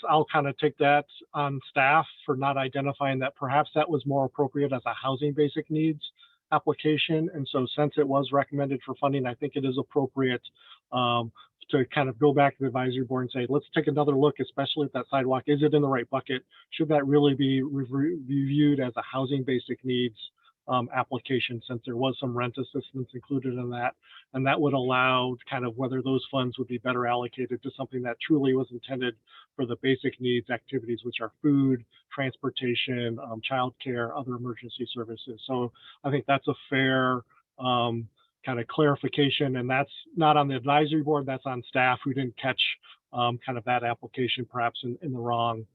I'll kind of take that on staff for not identifying that perhaps that was more appropriate as a housing basic needs application. And so since it was recommended for funding, I think it is appropriate to kind of go back to the advisory board and say, let's take another look, especially if that sidewalk, is it in the right bucket? Should that really be reviewed as a housing basic needs application, since there was some rent assistance included in that? And that would allow kind of whether those funds would be better allocated to something that truly was intended for the basic needs activities, which are food, transportation, childcare, other emergency services. So I think that's a fair kind of clarification, and that's not on the advisory board, that's on staff who didn't catch kind of that application perhaps in the wrong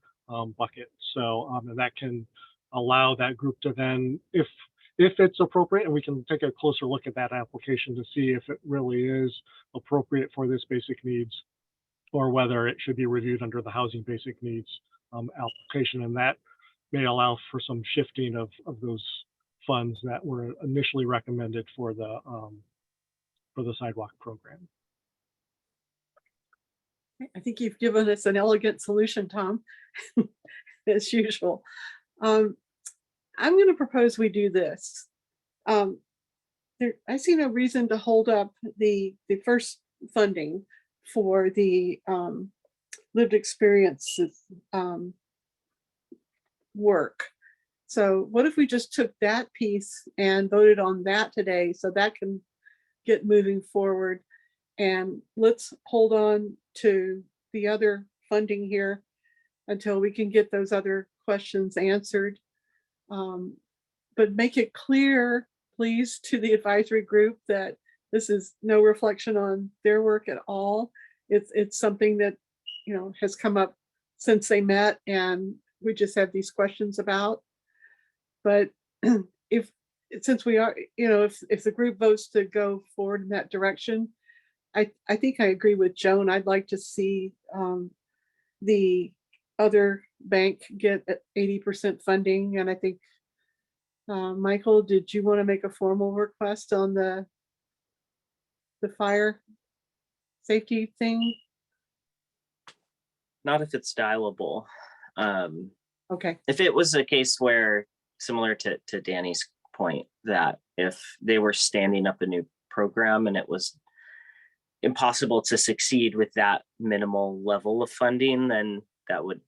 bucket. So and that can allow that group to then, if it's appropriate, and we can take a closer look at that application to see if it really is appropriate for this basic needs, or whether it should be reviewed under the housing basic needs application. And that may allow for some shifting of those funds that were initially recommended for the sidewalk program. I think you've given us an elegant solution, Tom, as usual. I'm going to propose we do this. I see no reason to hold up the first funding for the lived experiences work. So what if we just took that piece and voted on that today, so that can get moving forward? And let's hold on to the other funding here until we can get those other questions answered. But make it clear, please, to the advisory group that this is no reflection on their work at all. It's something that, you know, has come up since they met and we just have these questions about. But since we are, you know, if the group votes to go forward in that direction, I think I agree with Joan. I'd like to see the other bank get 80% funding. And I think, Michael, did you want to make a formal request on the fire safety thing? Not if it's dialable. Okay. If it was a case where, similar to Danny's point, that if they were standing up a new program and it was impossible to succeed with that minimal level of funding, then that would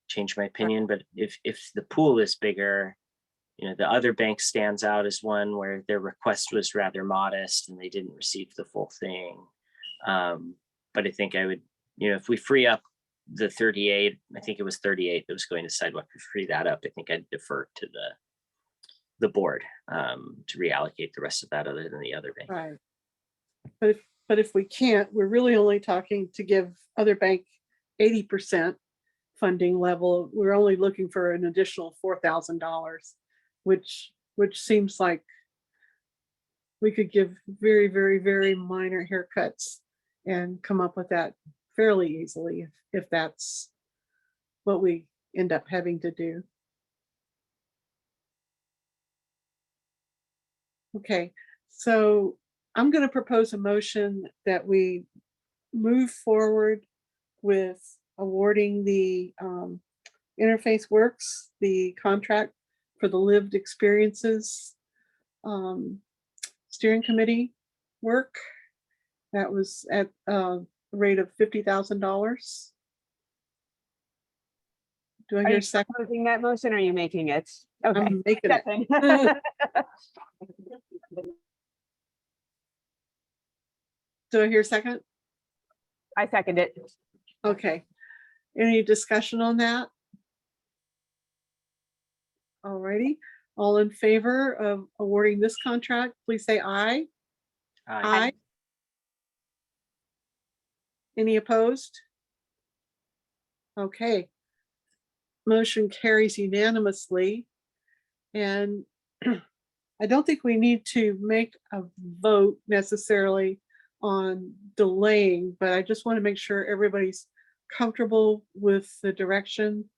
change my opinion. But if the pool is bigger, you know, the other bank stands out as one where their request was rather modest and they didn't receive the full thing. But I think I would, you know, if we free up the 38, I think it was 38 that was going to sidewalk, to free that up, I think I'd defer to the board to reallocate the rest of that other than the other bank. Right. But if we can't, we're really only talking to give other bank 80% funding level. We're only looking for an additional $4,000, which seems like we could give very, very, very minor haircuts and come up with that fairly easily if that's what we end up having to do. Okay, so I'm going to propose a motion that we move forward with awarding the Interface Works, the contract for the lived experiences steering committee work. That was at a rate of $50,000. Do I Are hear you a second? proposing that motion or are you making it? Okay. I'm making it. Second. Do I hear a second? I second it. Okay. Any discussion on that? Alrighty. All in favor of awarding this contract, please say aye. Aye. Any opposed? Okay. Motion carries unanimously. And I don't think we need to make a vote necessarily on delaying, but I just want to make sure everybody's comfortable with the direction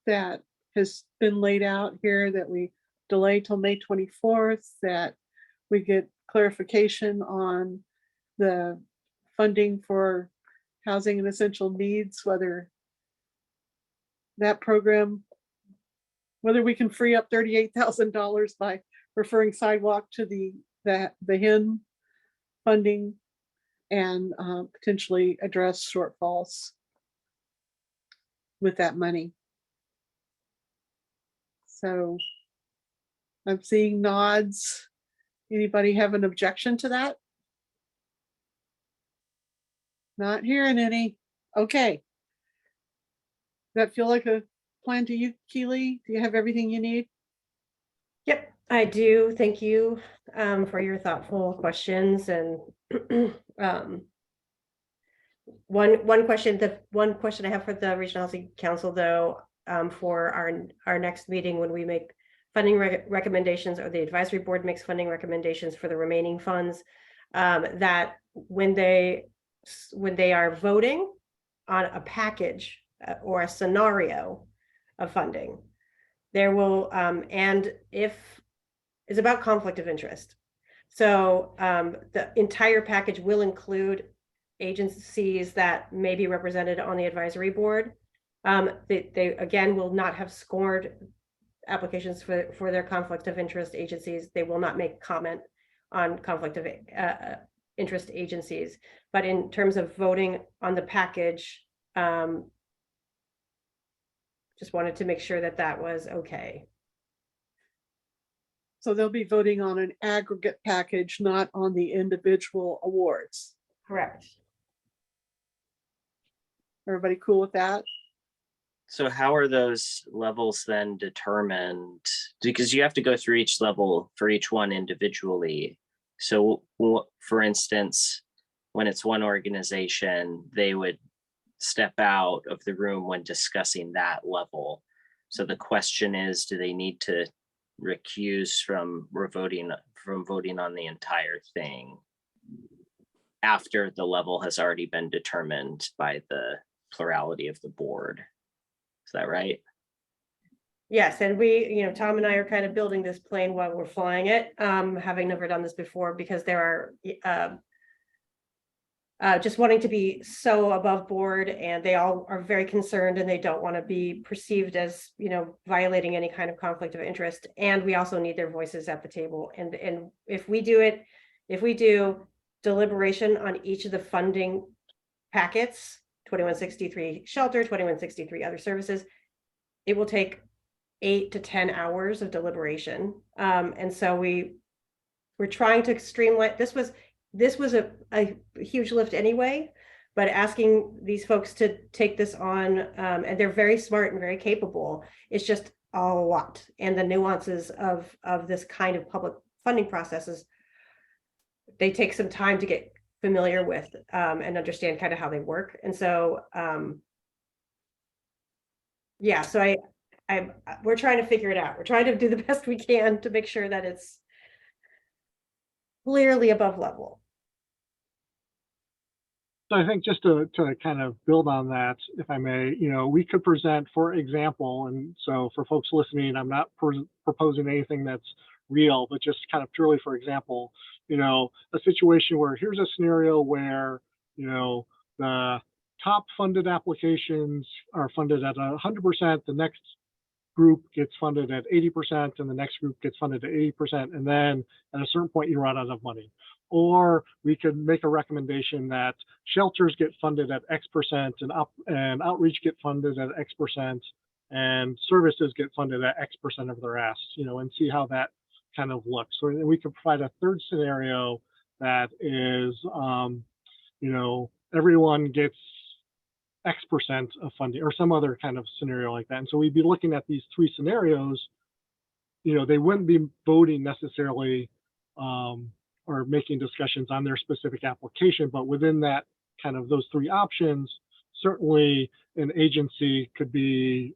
that has been laid out here, that we delay till May 24th, that we get clarification on the funding for housing and essential needs, whether that program, whether we can free up $38,000 by referring sidewalk to the HIN funding and potentially address shortfalls with that money. So I'm seeing nods. Anybody have an objection to that? Not hearing any. Okay. Does that feel like a plan to you, Keely? Do you have everything you need? Yep, I do. Thank you for your thoughtful questions. And one question I have for the Regional Housing Council, though, for our next meeting, when we make funding recommendations, or the advisory board makes funding recommendations for the remaining funds, that when they are voting on a package or a scenario of funding, there will and if it's about conflict of interest. So the entire package will include agencies that may be represented on the advisory board. They again will not have scored applications for their conflict of interest agencies. They will not make comment on conflict of interest agencies. But in terms of voting on the package, just wanted to make sure that that was okay. So they'll be voting on an aggregate package, not on the individual awards. Correct. Everybody cool with that? So how are those levels then determined? Because you have to go through each level for each one individually. So for instance, when it's one organization, they would step out of the room when discussing that level. So the question is, do they need to recuse from voting on the entire thing after the level has already been determined by the plurality of the board? Is that right? Yes, and we, Tom and I are kind of building this plane while we're flying it, having never done this before, because there are just wanting to be so above board, and they all are very concerned, and they don't want to be perceived as, violating any kind of conflict of interest. And we also need their voices at the table. And if we do deliberation on each of the funding packets, 2163 shelter, 2163 other services, it will take 8 to 10 hours of deliberation. And so we're trying to streamline. This was a huge lift anyway, but asking these folks to take this on, and they're very smart and very capable. It's just a lot. And the nuances of this kind of public funding processes, they take some time to get familiar with and understand kind of how they work. And so, yeah, so we're trying to figure it out. We're trying to do the best we can to make sure that it's clearly above level. So I think just to kind of build on that, if I may, we could present, for example, and so for folks listening, I'm not proposing anything that's real, but just kind of purely for example, a situation where here's a scenario where, the top funded applications are funded at 100%, the next group gets funded at 80%, and the next group gets funded at 80%, and then at a certain point you run out of money. Or we could make a recommendation that shelters get funded at X% and outreach get funded at X%, and services get funded at X% of their asks, and see how that kind of looks. So we could provide a third scenario that is, everyone gets X% of funding, or some other kind of scenario like that. And so we'd be looking at these three scenarios. They wouldn't be voting necessarily or making discussions on their specific application, but within that kind of those three options, certainly an agency could be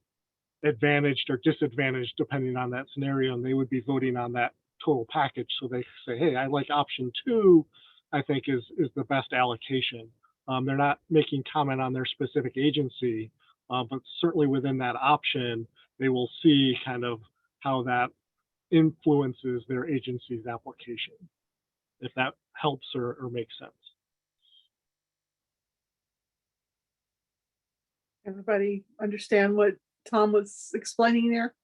advantaged or disadvantaged depending on that scenario, and they would be voting on that total package. So they say, hey, I like option 2, I think is the best allocation. They're not making comment on their specific agency, but certainly within that option, they will see kind of how that influences their agency's application, if that helps or makes sense. Everybody understand what Tom was explaining there?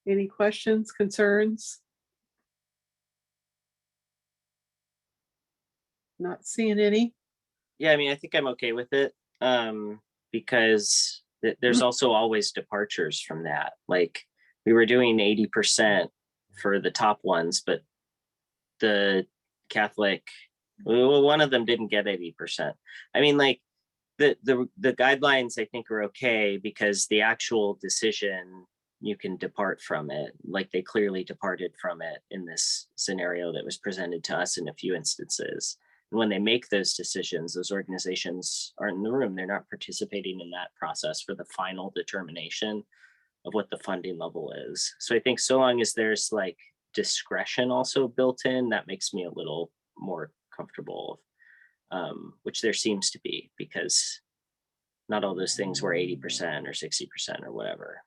Any questions, concerns? Not seeing any. Yeah, I mean, I think I'm okay with it, because there's also always departures from that. Like, we were doing 80% for the top ones, but the Catholic, well, one of them didn't get 80%. I mean, like, the guidelines I think are okay, because the actual decision, you can depart from it. Like, they clearly departed from it in this scenario that was presented to us in a few instances. And when they make those decisions, those organizations aren't in the room. They're not participating in that process for the final determination of what the funding level is. So I think so long as there's like discretion also built in, that makes me a little more comfortable, which there seems to be, because not all those things were 80% or 60% or whatever.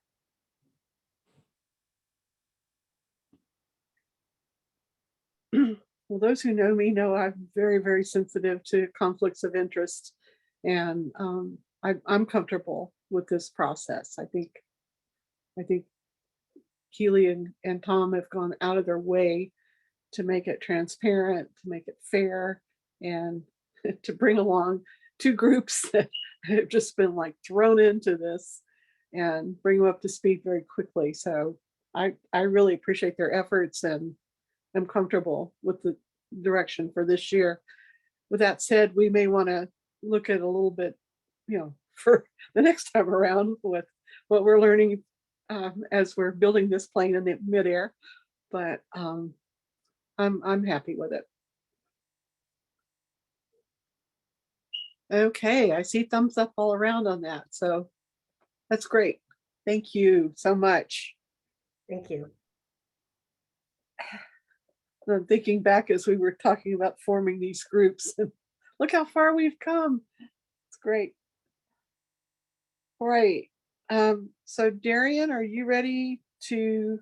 Well, those who know me know I'm very, very sensitive to conflicts of interest, and I'm comfortable with this process. I think Keely and Tom have gone out of their way to make it transparent, to make it fair, and to bring along two groups that have just been like thrown into this. and bring them up to speed very quickly. So I really appreciate their efforts, and I'm comfortable with the direction for this year. With that said, we may want to look at a little bit, for the next time around with what we're learning as we're building this plane in the midair. But I'm happy with it. Okay, I see thumbs up all around on that. So that's great. Thank you so much. Thank you. I'm thinking back as we were talking about forming these groups, and look how far we've come. It's great. All right. So Darian, are you ready to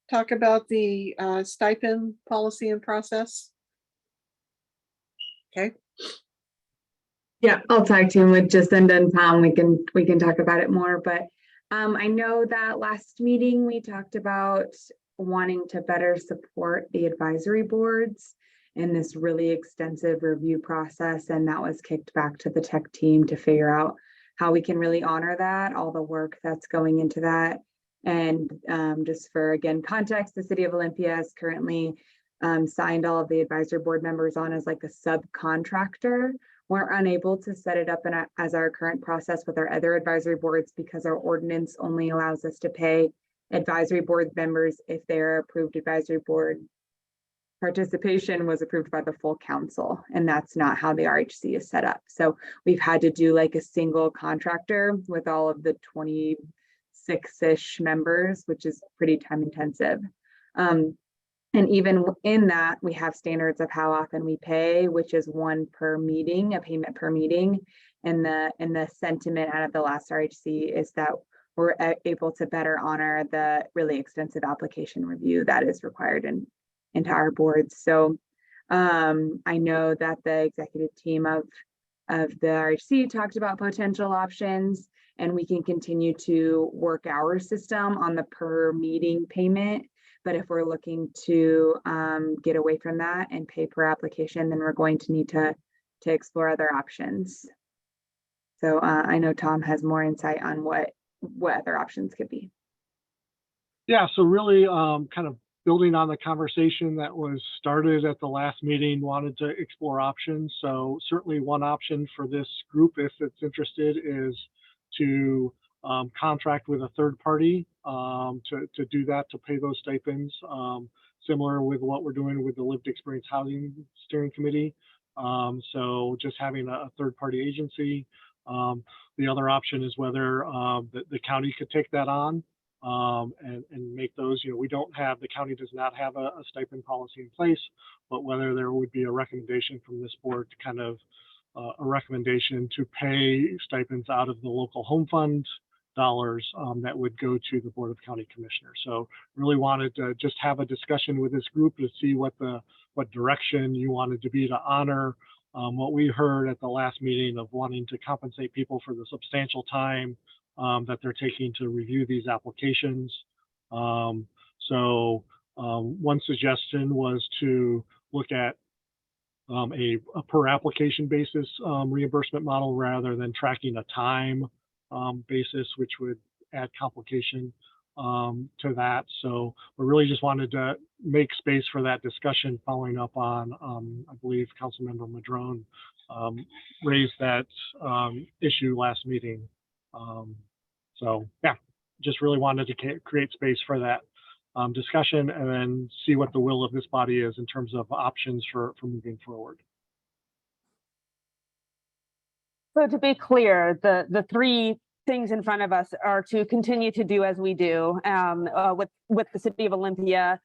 talk about the stipend policy and process? Okay. Yeah, I'll tag team with Jacinda and Tom. We can talk about it more, but I know that last meeting we talked about wanting to better support the advisory boards in this really extensive review process, and that was kicked back to the tech team to figure out how we can really honor that, all the work that's going into that. And just for, again, context, the City of Olympia has currently signed all of the advisory board members on as like a subcontractor. We're unable to set it up as our current process with our other advisory boards because our ordinance only allows us to pay advisory board members if their approved advisory board participation was approved by the full council, and that's not how the RHC is set up. So we've had to do like a single contractor with all of the 26-ish members, which is pretty time intensive. And even in that, we have standards of how often we pay, which is one per meeting, a payment per meeting. And the sentiment out of the last RHC is that we're able to better honor the really extensive application review that is required into our boards. So I know that the executive team of the RHC talked about potential options, and we can continue to work our system on the per meeting payment. But if we're looking to get away from that and pay per application, then we're going to need to explore other options. So I know Tom has more insight on what other options could be. Yeah, so really kind of building on the conversation that was started at the last meeting, wanted to explore options. So certainly one option for this group, if it's interested, is to contract with a third party to do that, to pay those stipends, similar with what we're doing with the Lived Experience Housing Steering Committee. So just having a third party agency. The other option is whether the county could take that on and make those, the county does not have a stipend policy in place, but whether there would be a recommendation from this board to kind of a recommendation to pay stipends out of the local home fund dollars that would go to the Board of County Commissioners. So really wanted to just have a discussion with this group to see what direction you wanted to be to honor what we heard at the last meeting of wanting to compensate people for the substantial time that they're taking to review these applications. So one suggestion was to look at a per application basis reimbursement model rather than tracking a time basis, which would add complication to that. So we really just wanted to make space for that discussion, following up on, I believe Councilmember Madrone raised that issue last meeting. So yeah, just really wanted to create space for that discussion and then see what the will of this body is in terms of options for moving forward. So to be clear, the three things in front of us are to continue to do as we do with the City of Olympia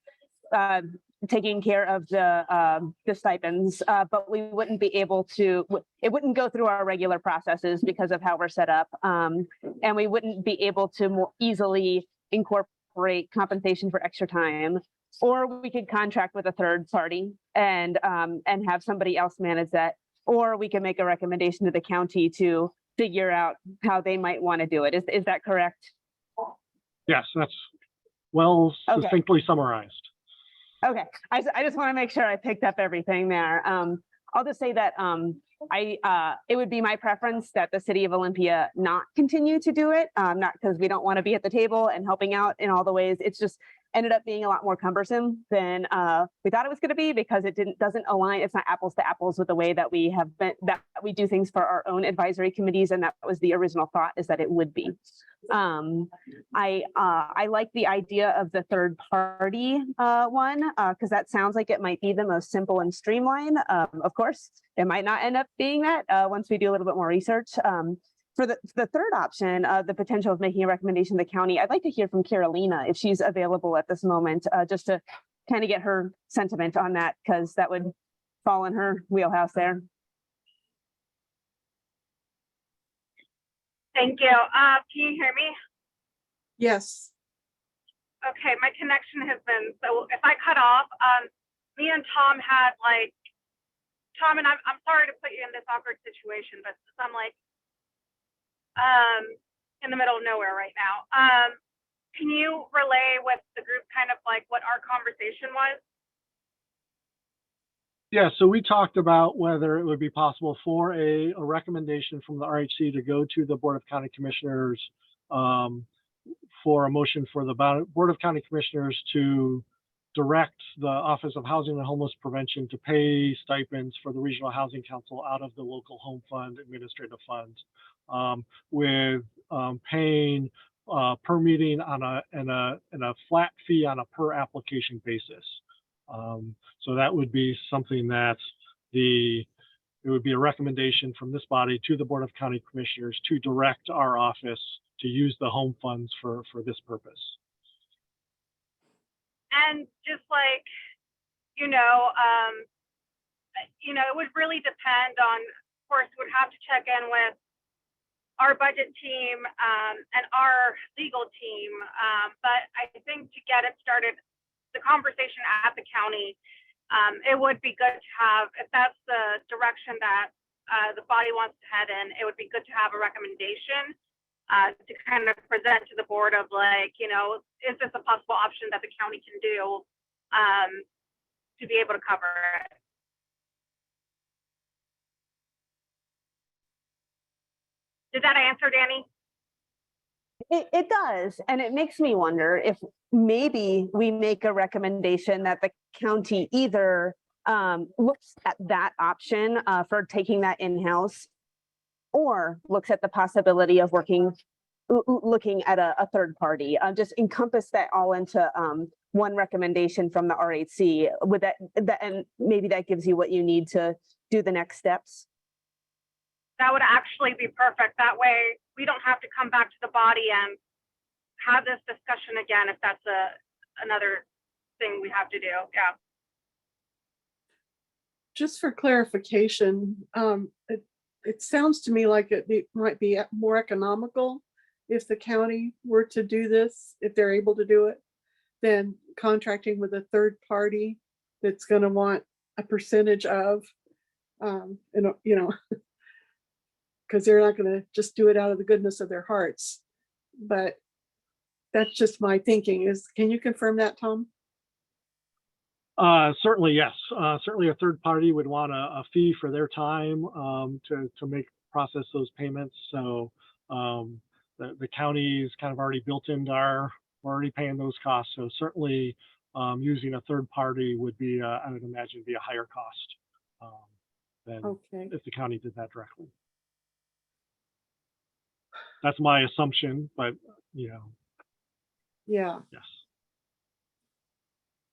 taking care of the stipends, but we wouldn't be able to, it wouldn't go through our regular processes because of how we're set up, and we wouldn't be able to more easily incorporate compensation for extra time, or we could contract with a third party and have somebody else manage that, or we can make a recommendation to the county to figure out how they might want to do it. Is that correct? Yes, that's well succinctly summarized. Okay, I just want to make sure I picked up everything there. I'll just say that it would be my preference that the city of Olympia not continue to do it. Not because we don't want to be at the table and helping out in all the ways. It's just ended up being a lot more cumbersome than we thought it was going to be, because it doesn't align. It's not apples to apples with the way that we have been, that we do things for our own advisory committees. And that was the original thought, is that it would be. I like the idea of the third party one, because that sounds like it might be the most simple and streamlined. Of course, it might not end up being that once we do a little bit more research. For the third option, the potential of making a recommendation to the county, I'd like to hear from Carolina if she's available at this moment, just to kind of get her sentiment on that, because that would fall in her wheelhouse there. Thank you. Can you hear me? Yes. Okay, my connection has been, so if I cut off, me and Tom had like, Tom, and I'm sorry to put you in this awkward situation, but I'm like, in the middle of nowhere right now. Can you relay with the group kind of like what our conversation was? Yeah, so we talked about whether it would be possible for a recommendation from the RHC to go to the Board of County Commissioners for a motion for the Board of County Commissioners to direct the Office of Housing and Homeless Prevention to pay stipends for the Regional Housing Council out of the local home fund administrative funds, with paying per meeting on a flat fee on a per application basis. So that would be something that it would be a recommendation from this body to the Board of County Commissioners to direct our office to use the home funds for this purpose. And just like, it would really depend on, of course, would have to check in with our budget team and our legal team. But I think to get it started, the conversation at the county, it would be good to have, if that's the direction that the body wants to head in, it would be good to have a recommendation to kind of present to the board of like, is this a possible option that the county can do to be able to cover it? Did that answer, Danny? It does. And it makes me wonder if maybe we make a recommendation that the county either looks at that option for taking that in-house, or looks at the possibility of looking at a third party. Just encompass that all into one recommendation from the RHC. With that, and maybe that gives you what you need to do the next steps. That would actually be perfect. That way we don't have to come back to the body and have this discussion again if that's another thing we have to do. Yeah. Just for clarification, it sounds to me like it might be more economical if the county were to do this, if they're able to do it, than contracting with a third party that's going to want a percentage of, because they're not going to just do it out of the goodness of their hearts. But that's just my thinking. Can you confirm that, Tom? Certainly, yes. Certainly a third party would want a fee for their time to process those payments. So the county is kind of already built into we're already paying those costs. So certainly using a third party would be, I would imagine, be a higher cost than if the county did that directly. That's my assumption, but Yeah. Yes.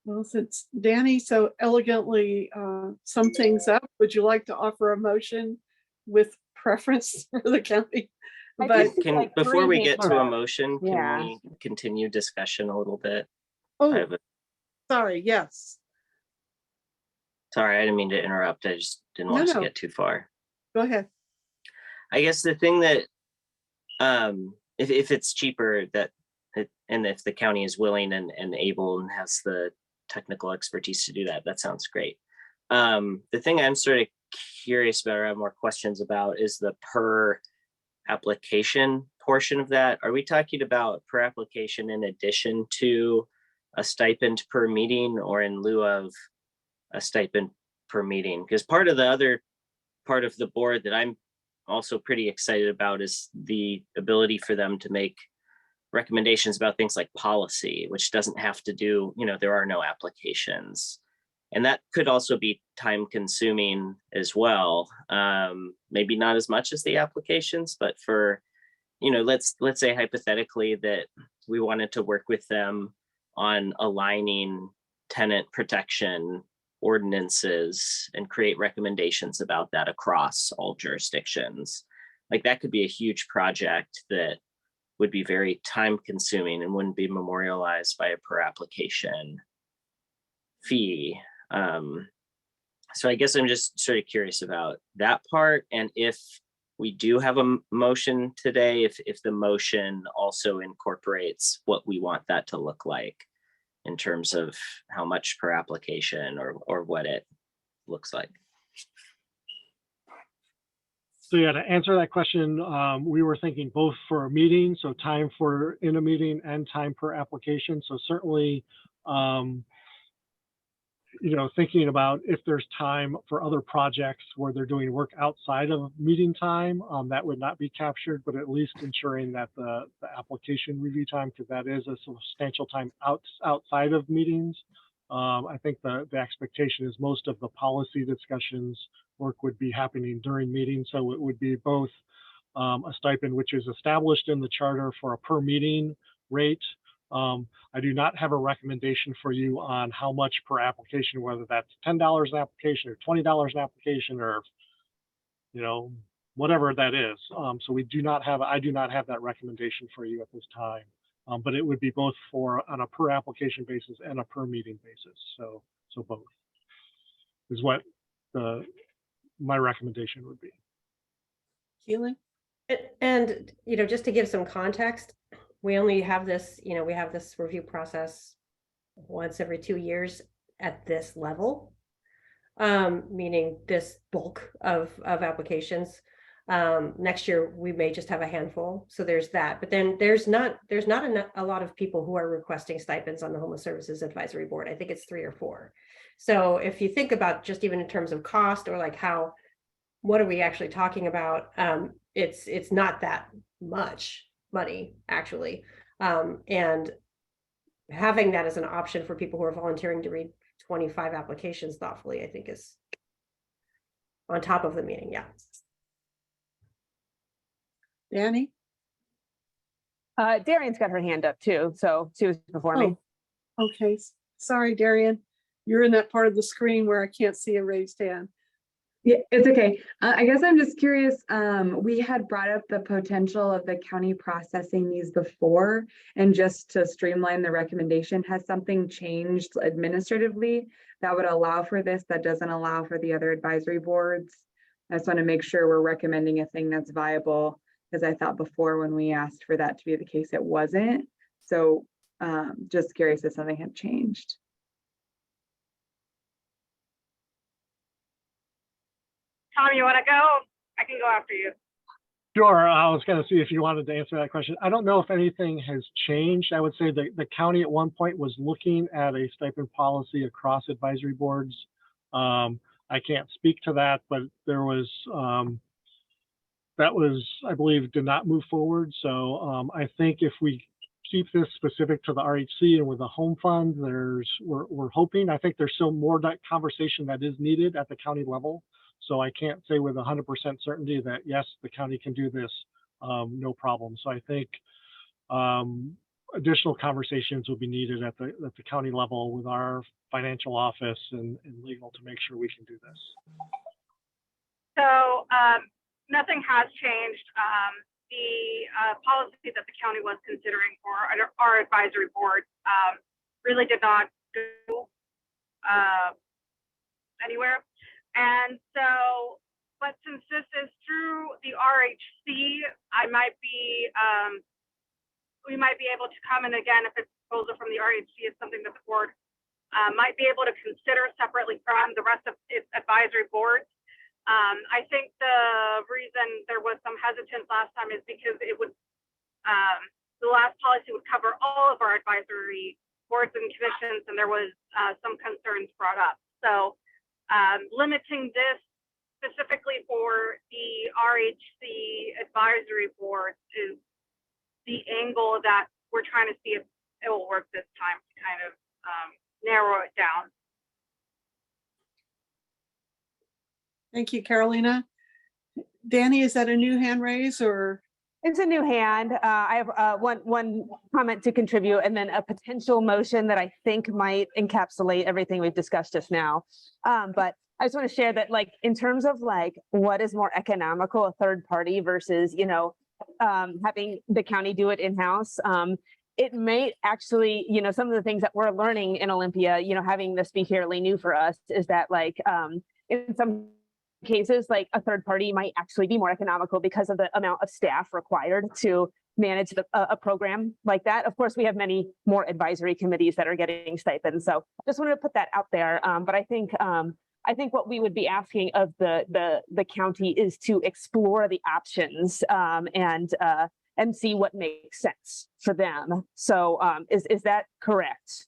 Well, since Danny so elegantly summed things up, would you like to offer a motion with preference for the county? But Before we get to a motion, can we continue discussion a little bit? Oh, sorry. Yes. Sorry, I didn't mean to interrupt. I just didn't want us to get too far. Go ahead. I guess the thing that, if it's cheaper, and if the county is willing and able and has the technical expertise to do that, that sounds great. The thing I'm sort of curious about, or have more questions about, is the per application portion of that. Are we talking about per application in addition to a stipend per meeting, or in lieu of a stipend per meeting. Because part of the other part of the board that I'm also pretty excited about is the ability for them to make recommendations about things like policy, which doesn't have to do, there are no applications. And that could also be time consuming as well. Maybe not as much as the applications, but for, let's say hypothetically that we wanted to work with them on aligning tenant protection ordinances and create recommendations about that across all jurisdictions. Like that could be a huge project that would be very time consuming and wouldn't be memorialized by a per application fee. So I guess I'm just sort of curious about that part. And if we do have a motion today, if the motion also incorporates what we want that to look like in terms of how much per application or what it looks like. So yeah, to answer that question, we were thinking both for a meeting, so time for in a meeting and time per application. So certainly, thinking about if there's time for other projects where they're doing work outside of meeting time, that would not be captured, but at least ensuring that the application review time, because that is a substantial time outside of meetings. I think the expectation is most of the policy discussions work would be happening during meetings. So it would be both a stipend, which is established in the charter for a per meeting rate. I do not have a recommendation for you on how much per application, whether that's $10 an application or $20 an application or, whatever that is. So I do not have that recommendation for you at this time. But it would be both on a per application basis and a per meeting basis. So both is what my recommendation would be. Keeling? And, just to give some context, we only have this, we have this review process once every 2 years at this level, meaning this bulk of applications. Next year, we may just have a handful. So there's that. But then there's not a lot of people who are requesting stipends on the Homeless Services Advisory Board. I think it's 3 or 4. So if you think about just even in terms of cost or like what are we actually talking about? It's not that much money actually. And having that as an option for people who are volunteering to read 25 applications thoughtfully, I think is on top of the meeting. Yeah. Danny? Darian's got her hand up too, so she was before me. Okay, sorry, Darian. You're in that part of the screen where I can't see a raised hand. Yeah, it's okay. I guess I'm just curious. We had brought up the potential of the county processing these before, and just to streamline the recommendation, has something changed administratively that would allow for this, that doesn't allow for the other advisory boards? I just want to make sure we're recommending a thing that's viable, because I thought before when we asked for that to be the case, it wasn't. So just curious if something had changed. Tom, you want to go? I can go after you. Sure. I was going to see if you wanted to answer that question. I don't know if anything has changed. I would say that the county at one point was looking at a stipend policy across advisory boards. I can't speak to that, but there was, that was, I believe, did not move forward. So I think if we keep this specific to the RHC and with the home fund, we're hoping, I think there's still more that conversation that is needed at the county level. So I can't say with 100% certainty that yes, the county can do this, no problem. So I think additional conversations will be needed at the county level with our financial office and legal to make sure we can do this. So nothing has changed. The policy that the county was considering for our advisory board really did not go anywhere. And so, but since this is through the RHC, we might be able to come in again if it's a proposal from the RHC is something that the board might be able to consider separately from the rest of its advisory boards. I think the reason there was some hesitance last time is because it would, the last policy would cover all of our advisory boards and commissions, and there was some concerns brought up. So limiting this specifically for the RHC advisory board is the angle that we're trying to see if it will work this time to kind of narrow it down. Thank you, Carolina. Danny, is that a new hand raise or? It's a new hand. I have one comment to contribute and then a potential motion that I think might encapsulate everything we've discussed just now. But I just want to share that, like, in terms of like what is more economical, a third party versus, you know, having the county do it in-house. It may actually, you know, some of the things that we're learning in Olympia, you know, having this be fairly new for us is that, like, in some cases, like a third party might actually be more economical because of the amount of staff required to manage a program like that. Of course, we have many more advisory committees that are getting stipends. So just wanted to put that out there. But I think what we would be asking of the county is to explore the options and see what makes sense for them. So is that correct?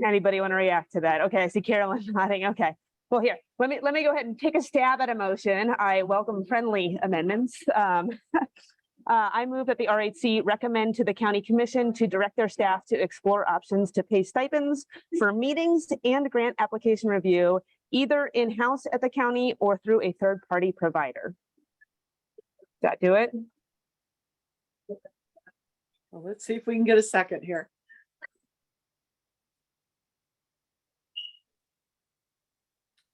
Anybody want to react to that? Okay, I see Carolyn nodding. Okay. Well, here, let me go ahead and take a stab at a motion. I welcome friendly amendments. I move that the RHC recommend to the County Commission to direct their staff to explore options to pay stipends for meetings and grant application review, either in-house at the county or through a third-party provider. Does that do it? Well, let's see if we can get a second here.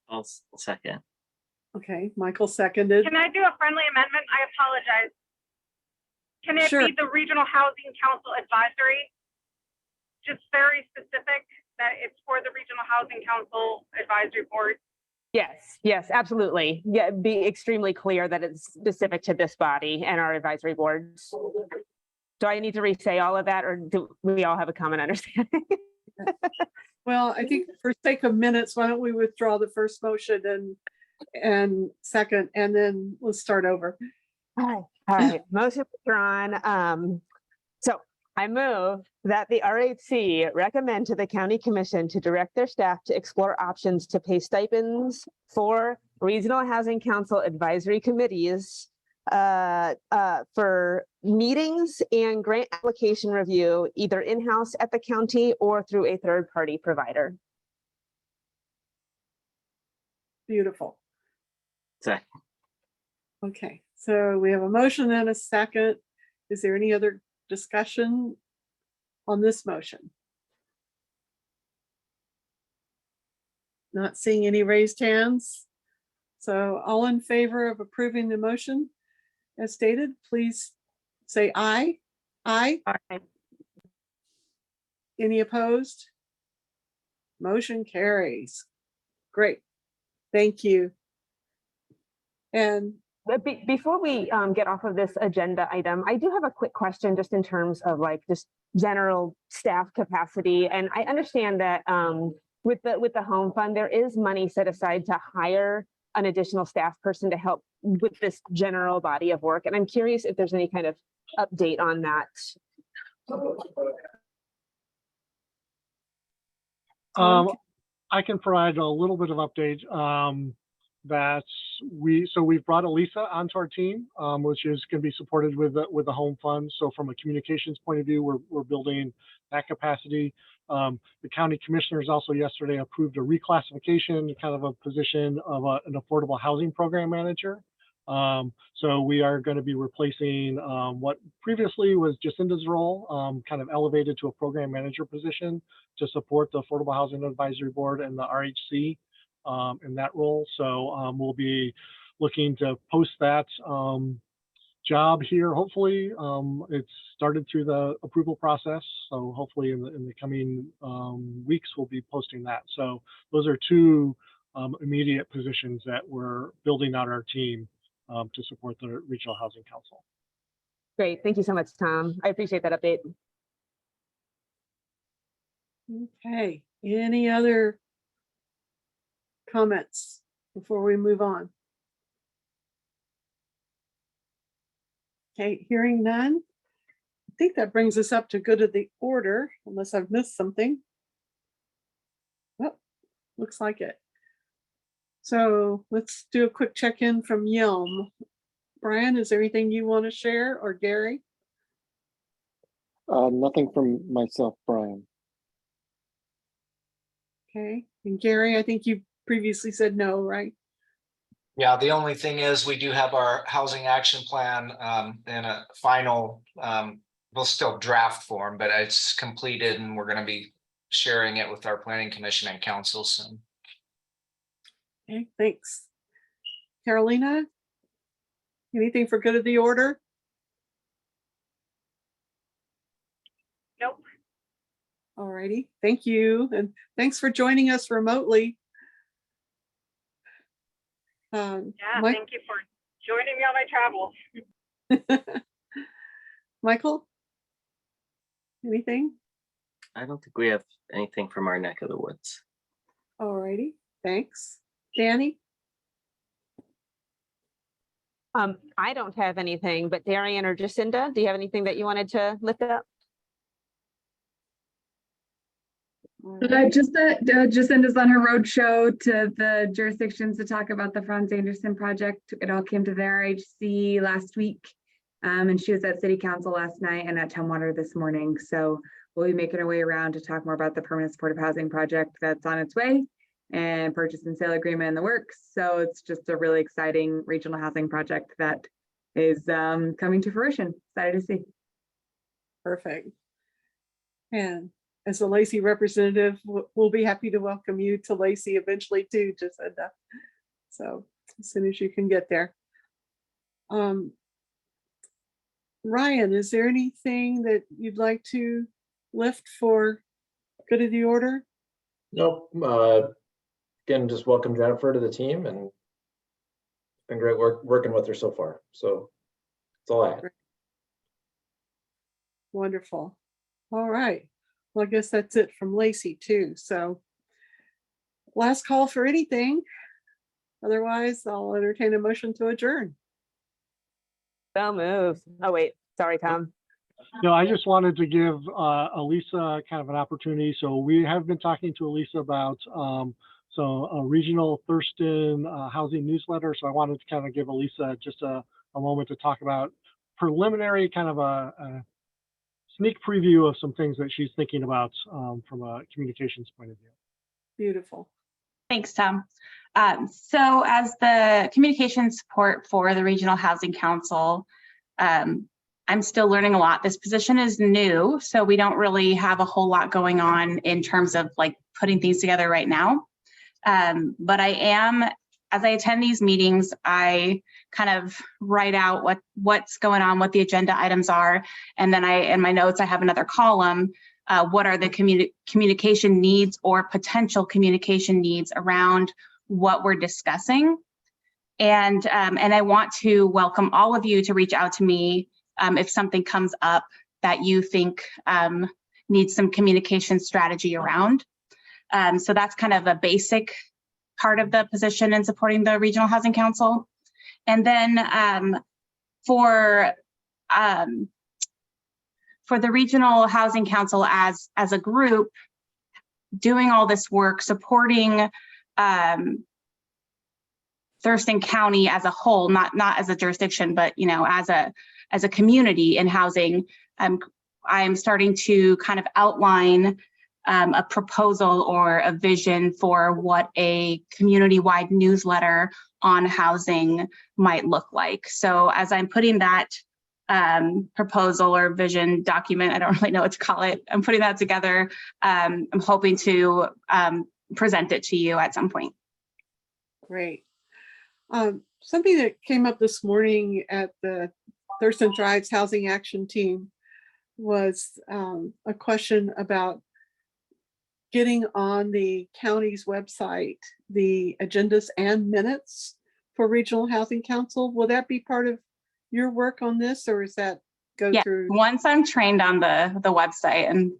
I'll second. Okay, Michael seconded. Can I do a friendly amendment? I apologize. Can it Sure. be the Regional Housing Council Advisory? Just very specific that it's for the Regional Housing Council Advisory Board. Yes, absolutely. Yeah, be extremely clear that it's specific to this body and our advisory boards. Do I need to re-say all of that, or do we all have a common understanding? Well, I think for sake of minutes, why don't we withdraw the first motion and second, and then we'll start over. All right, motion withdrawn. So I move that the RHC recommend to the County Commission to direct their staff to explore options to pay stipends for Regional Housing Council advisory committees for meetings and grant application review, either in-house at the county or through a third-party provider. Beautiful. Second. Okay, so we have a motion and a second. Is there any other discussion on this motion? Not seeing any raised hands. So all in favor of approving the motion as stated, please say aye. Aye. Aye. Any opposed? Motion carries. Great. Thank you. And But before we get off of this agenda item, I do have a quick question just in terms of like just general staff capacity. And I understand that with the home fund, there is money set aside to hire an additional staff person to help with this general body of work. And I'm curious if there's any kind of update on that. I can provide a little bit of update that we've brought Elisa onto our team, which is going to be supported with the home fund. So from a communications point of view, we're building that capacity. The county commissioners also yesterday approved a reclassification, kind of a position of an affordable housing program manager. So we are going to be replacing what previously was Jacinda's role, kind of elevated to a program manager position to support the Affordable Housing Advisory Board and the RHC in that role. So we'll be looking to post that job here. Hopefully, it's started through the approval process. So hopefully in the coming weeks, we'll be posting that. So those are two immediate positions that we're building out our team to support the Regional Housing Council. Great. Thank you so much, Tom. I appreciate that update. okay, any other comments before we move on? Okay, hearing none. I think that brings us up to good of the order, unless I've missed something. Oh, looks like it. So let's do a quick check-in from Yelm. Brian, is there anything you want to share, or Gary? Nothing from myself, Brian. Okay, and Gary, I think you previously said no, right? Yeah, the only thing is we do have our housing action plan in a final, well, still draft form, but it's completed and we're going to be sharing it with our planning commission and council soon. Okay, thanks. Carolina? Anything for good of the order? Nope. All righty, thank you. And thanks for joining us remotely. Yeah, thank you for joining me on my travels. Michael? Anything? I don't think we have anything from our neck of the woods. All righty, thanks. Danny? I don't have anything, but Darian or Jacinda, do you have anything that you wanted to lift up? Just that Jacinda's on her road show to the jurisdictions to talk about the Franz Anderson project. It all came to their HC last week. And she was at City Council last night and at Tumwater this morning. So we'll be making our way around to talk more about the permanent supportive housing project that's on its way and purchase and sale agreement in the works. So it's just a really exciting regional housing project that is coming to fruition. Excited to see. Perfect. And as a Lacey representative, we'll be happy to welcome you to Lacey eventually too, Jacinda. So as soon as you can get there. Ryan, is there anything that you'd like to lift for good of the order? Nope. Again, just welcome Jennifer to the team, and it's been great working with her so far. So that's all I had. Wonderful. All right. Well, I guess that's it from Lacey too. So last call for anything. Otherwise, I'll entertain a motion to adjourn. So moved. Oh, wait. Sorry, Tom. No, I just wanted to give Elisa kind of an opportunity. So we have been talking to Elisa about a regional Thurston housing newsletter. So I wanted to kind of give Elisa just a moment to talk about preliminary kind of a sneak preview of some things that she's thinking about from a communications point of view. Beautiful. Thanks, Tom. So as the communication support for the Regional Housing Council, I'm still learning a lot. This position is new, so we don't really have a whole lot going on in terms of like putting things together right now. But I am, as I attend these meetings, I kind of write out what's going on, what the agenda items are. And then in my notes, I have another column. What are the communication needs or potential communication needs around what we're discussing? And I want to welcome all of you to reach out to me if something comes up that you think needs some communication strategy around. So that's kind of a basic part of the position in supporting the Regional Housing Council. And then for the Regional Housing Council as a group, doing all this work, supporting Thurston County as a whole, not as a jurisdiction, but as a community in housing, I'm starting to kind of outline a proposal or a vision for what a community-wide newsletter on housing might look like. So as I'm putting that proposal or vision document, I don't really know what to call it, I'm putting that together, I'm hoping to present it to you at some point. Great. Something that came up this morning at the Thurston Thrives Housing Action Team was a question about getting on the county's website the agendas and minutes for Regional Housing Council. Will that be part of your work on this, or is that go through? Once I'm trained on the website and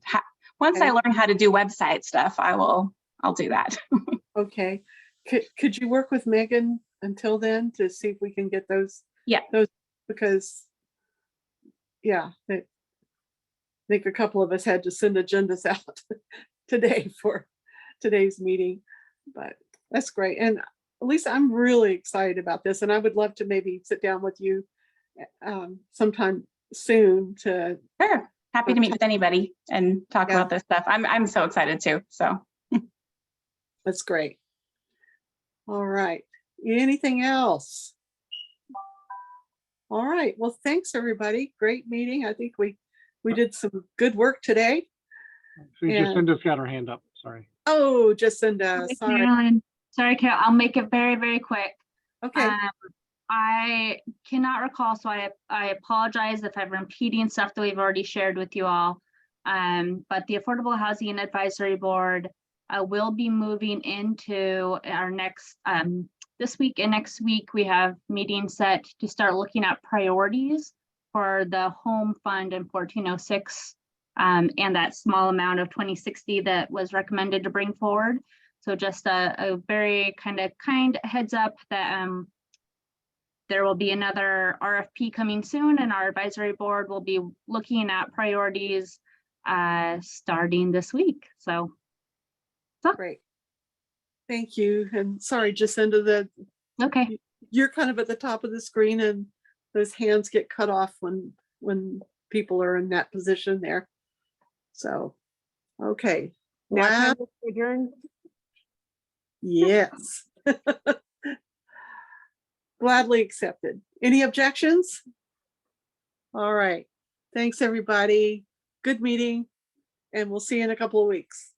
once I learn how to do website stuff, I'll do that. Okay. Could you work with Megan until then to see if we can get those? Yeah. Those, because I think a couple of us had to send agendas out today for today's meeting. But that's great. And Lisa, I'm really excited about this, and I would love to maybe sit down with you sometime soon to. Sure. Happy to meet with anybody and talk about this stuff. I'm so excited too. So That's great. All right. Anything else? All right. Well, thanks, everybody. Great meeting. I think we did some good work today. So Jacinda's got her hand up, sorry. Oh, Jacinda, Hi, sorry. Carolyn. Sorry, Carol. I'll make it very, very quick. Okay. I cannot recall, so I apologize if I'm repeating stuff that we've already shared with you all. But the Affordable Housing Advisory Board will be moving into our next, this week and next week, we have meetings set to start looking at priorities for the home fund in 1406. And that small amount of 2060 that was recommended to bring forward. So just a very kind heads up that there will be another RFP coming soon, and our advisory board will be looking at priorities starting this week. So Great. Thank you. And sorry, Jacinda, that okay. You're kind of at the top of the screen and those hands get cut off when people are in that position there. So, okay. Now Wow. time to adjourn. Yes. Gladly accepted. Any objections? All right. Thanks, everybody. Good meeting, and we'll see you in a couple of weeks.